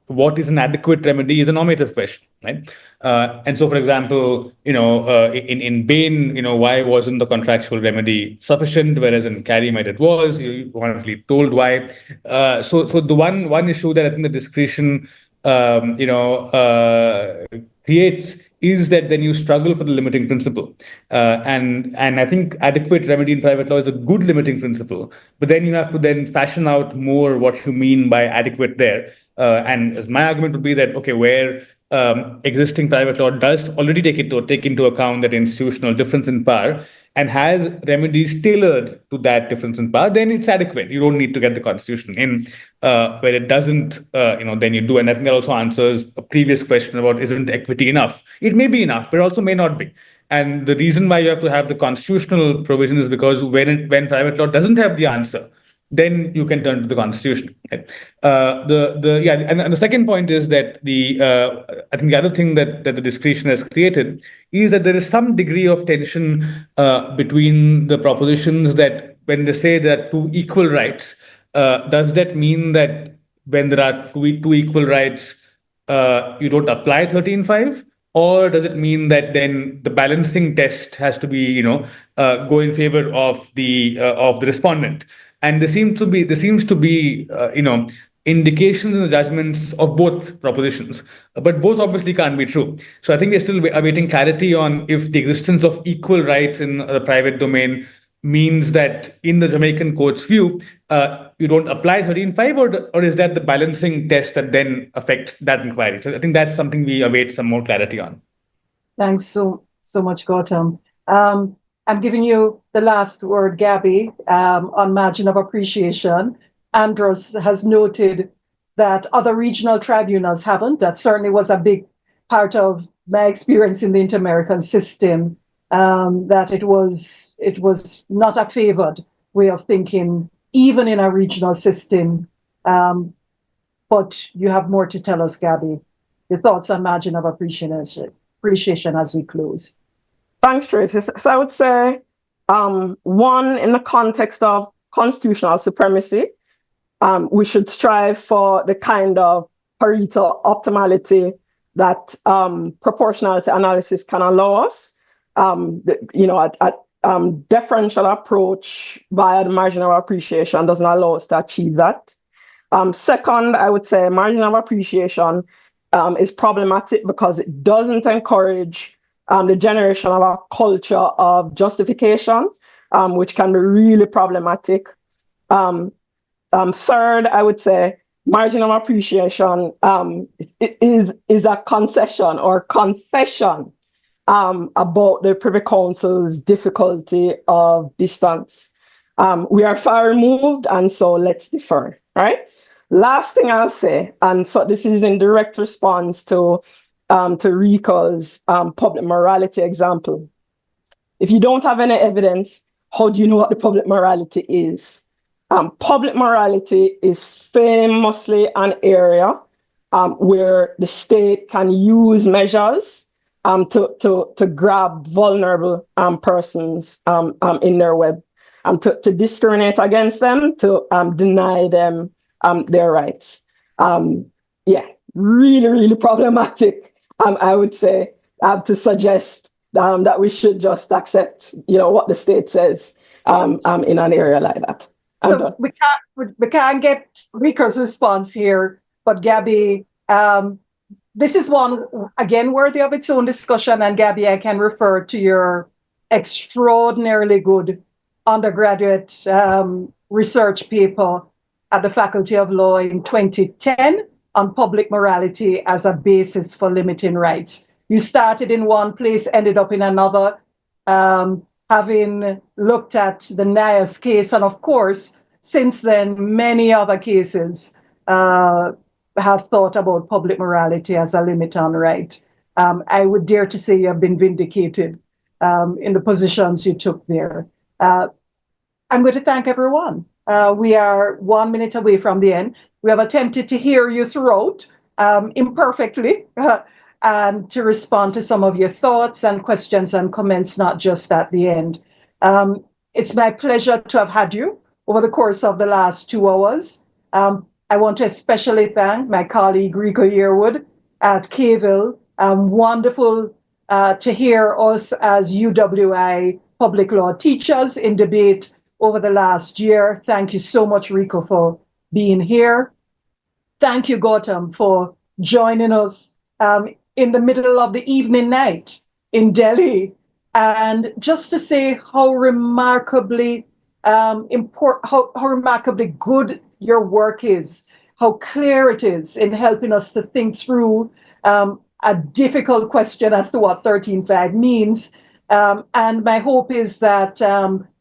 what is an adequate remedy is a normative question, right? And so, for example, in Bain, why wasn't the contractual remedy sufficient, whereas in Carrimed it was? You weren't really told why. So the one issue that I think the discretion creates is that then you struggle for the limiting principle. And I think adequate remedy in private law is a good limiting principle, but then you have to then fashion out more what you mean by adequate there. And my argument would be that, okay, where existing private law does already take into account that institutional difference in power and has remedies tailored to that difference in power, then it's adequate. You don't need to get the Constitution in. Where it doesn't, then you do. And I think that also answers a previous question about isn't equity enough? It may be enough, but it also may not be. And the reason why you have to have the constitutional provision is because when private law doesn't have the answer, then you can turn to the Constitution. Right? And the second point is that I think the other thing that the discretion has created is that there is some degree of tension between the propositions that when they say there are two equal rights, does that mean that when there are two equal rights, you don't apply 13(5)? Or does it mean that then the balancing test has to be, go in favor of the respondent? And there seems to be, indications in the judgments of both propositions, but both obviously can't be true. So I think we're still awaiting clarity on if the existence of equal rights in the private domain means that in the Jamaican court's view, you don't apply 13(5), or is that the balancing test that then affects that inquiry? So I think that's something we await some more clarity on. Thanks so much, Gautam. I'm giving you the last word, Gabby, on margin of appreciation. Andros has noted that other regional tribunals haven't. That certainly was a big part of my experience in the inter-American system, that it was not a favored way of thinking, even in a regional system. But you have more to tell us, Gabby. Your thoughts on margin of appreciation as we close. Thanks, Tracy. So I would say, one, in the context of constitutional supremacy, we should strive for the kind of Pareto optimality that proportionality analysis can allow us. Differential approach via the margin of appreciation doesn't allow us to achieve that. Second, I would say margin of appreciation is problematic because it doesn't encourage the generation of a culture of justification, which can be really problematic. Third, I would say margin of appreciation is a concession or confession about the Privy Council's difficulty of distance. We are far removed, and so let's defer, right? Last thing I'll say, and so this is in direct response to Rico's public morality example. If you don't have any evidence, how do you know what the public morality is? Public morality is famously an area where the state can use measures to grab vulnerable persons in their web, to discriminate against them, to deny them their rights. Really, really problematic. I would say to suggest that we should just accept, what the state says in an area like that. So we can't get Rico's response here, but Gabby, this is one, again, worthy of its own discussion. And Gabby, I can refer to your extraordinarily good undergraduate research paper at the Faculty of Law in 2010 on public morality as a basis for limiting rights. You started in one place, ended up in another, having looked at the Nias case. And of course, since then, many other cases have thought about public morality as a limit on right. I would dare to say you have been vindicated in the positions you took there. I'm going to thank everyone. We are 1 minute away from the end. We have attempted to hear you throughout, imperfectly, and to respond to some of your thoughts and questions and comments, not just at the end. It's my pleasure to have had you over the course of the last 2 hours. I want to especially thank my colleague Rico Yearwood at Caville. Wonderful to hear us as UWI public law teachers in debate over the last year. Thank you so much, Rico, for being here. Thank you, Gautam, for joining us in the middle of the evening night in Delhi. And just to say how remarkably how remarkably good your work is, how clear it is in helping us to think through a difficult question as to what 13.5 means. And my hope is that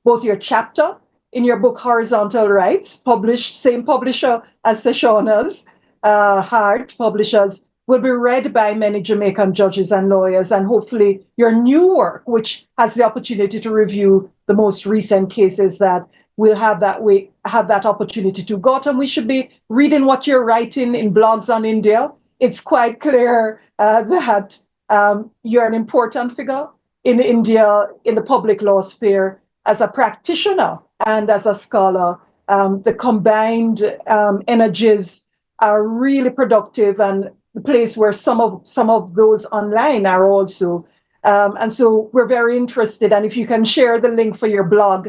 both your chapter in your book, Horizontal Rights, published, same publisher as Se-shauna's, Hart Publishers, will be read by many Jamaican judges and lawyers, and hopefully your new work, which has the opportunity to review the most recent cases, that we'll have that opportunity to. Gautam, we should be reading what you're writing in blogs on India. It's quite clear that you're an important figure in India, in the public law sphere, as a practitioner and as a scholar. The combined energies are really productive, and the place where some of those online are also. And so we're very interested. And if you can share the link for your blog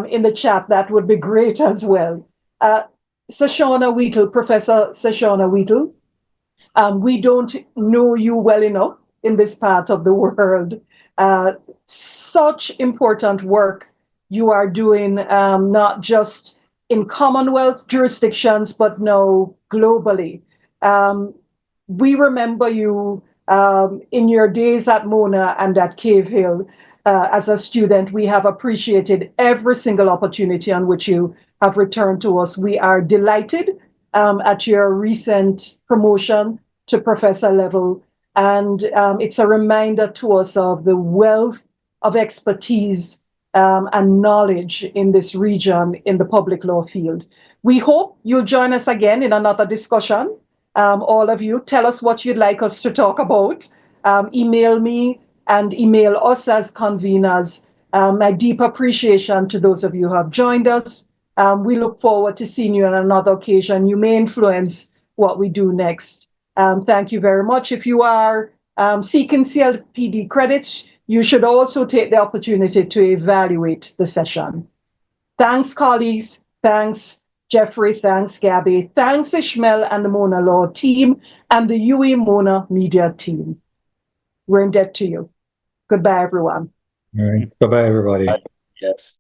in the chat, that would be great as well. Se-shauna Wheatle, Professor Se-shauna Wheatle, we don't know you well enough in this part of the world. Such important work you are doing, not just in Commonwealth jurisdictions, but now globally. We remember you in your days at Mona and at Cave Hill. As a student, we have appreciated every single opportunity on which you have returned to us. We are delighted at your recent promotion to professor level. And it's a reminder to us of the wealth of expertise and knowledge in this region in the public law field. We hope you'll join us again in another discussion. All of you, tell us what you'd like us to talk about. Email me and email us as conveners. My deep appreciation to those of you who have joined us. We look forward to seeing you on another occasion. You may influence what we do next. Thank you very much. If you are seeking CLPD credits, you should also take the opportunity to evaluate the session. Thanks, colleagues. Thanks, Jeffrey. Thanks, Gabby. Thanks, Ishmael and the Mona Law team and the UE MonaMedia team. We're in debt to you. Goodbye, everyone. All right. Bye-bye, everybody. Bye. Yes.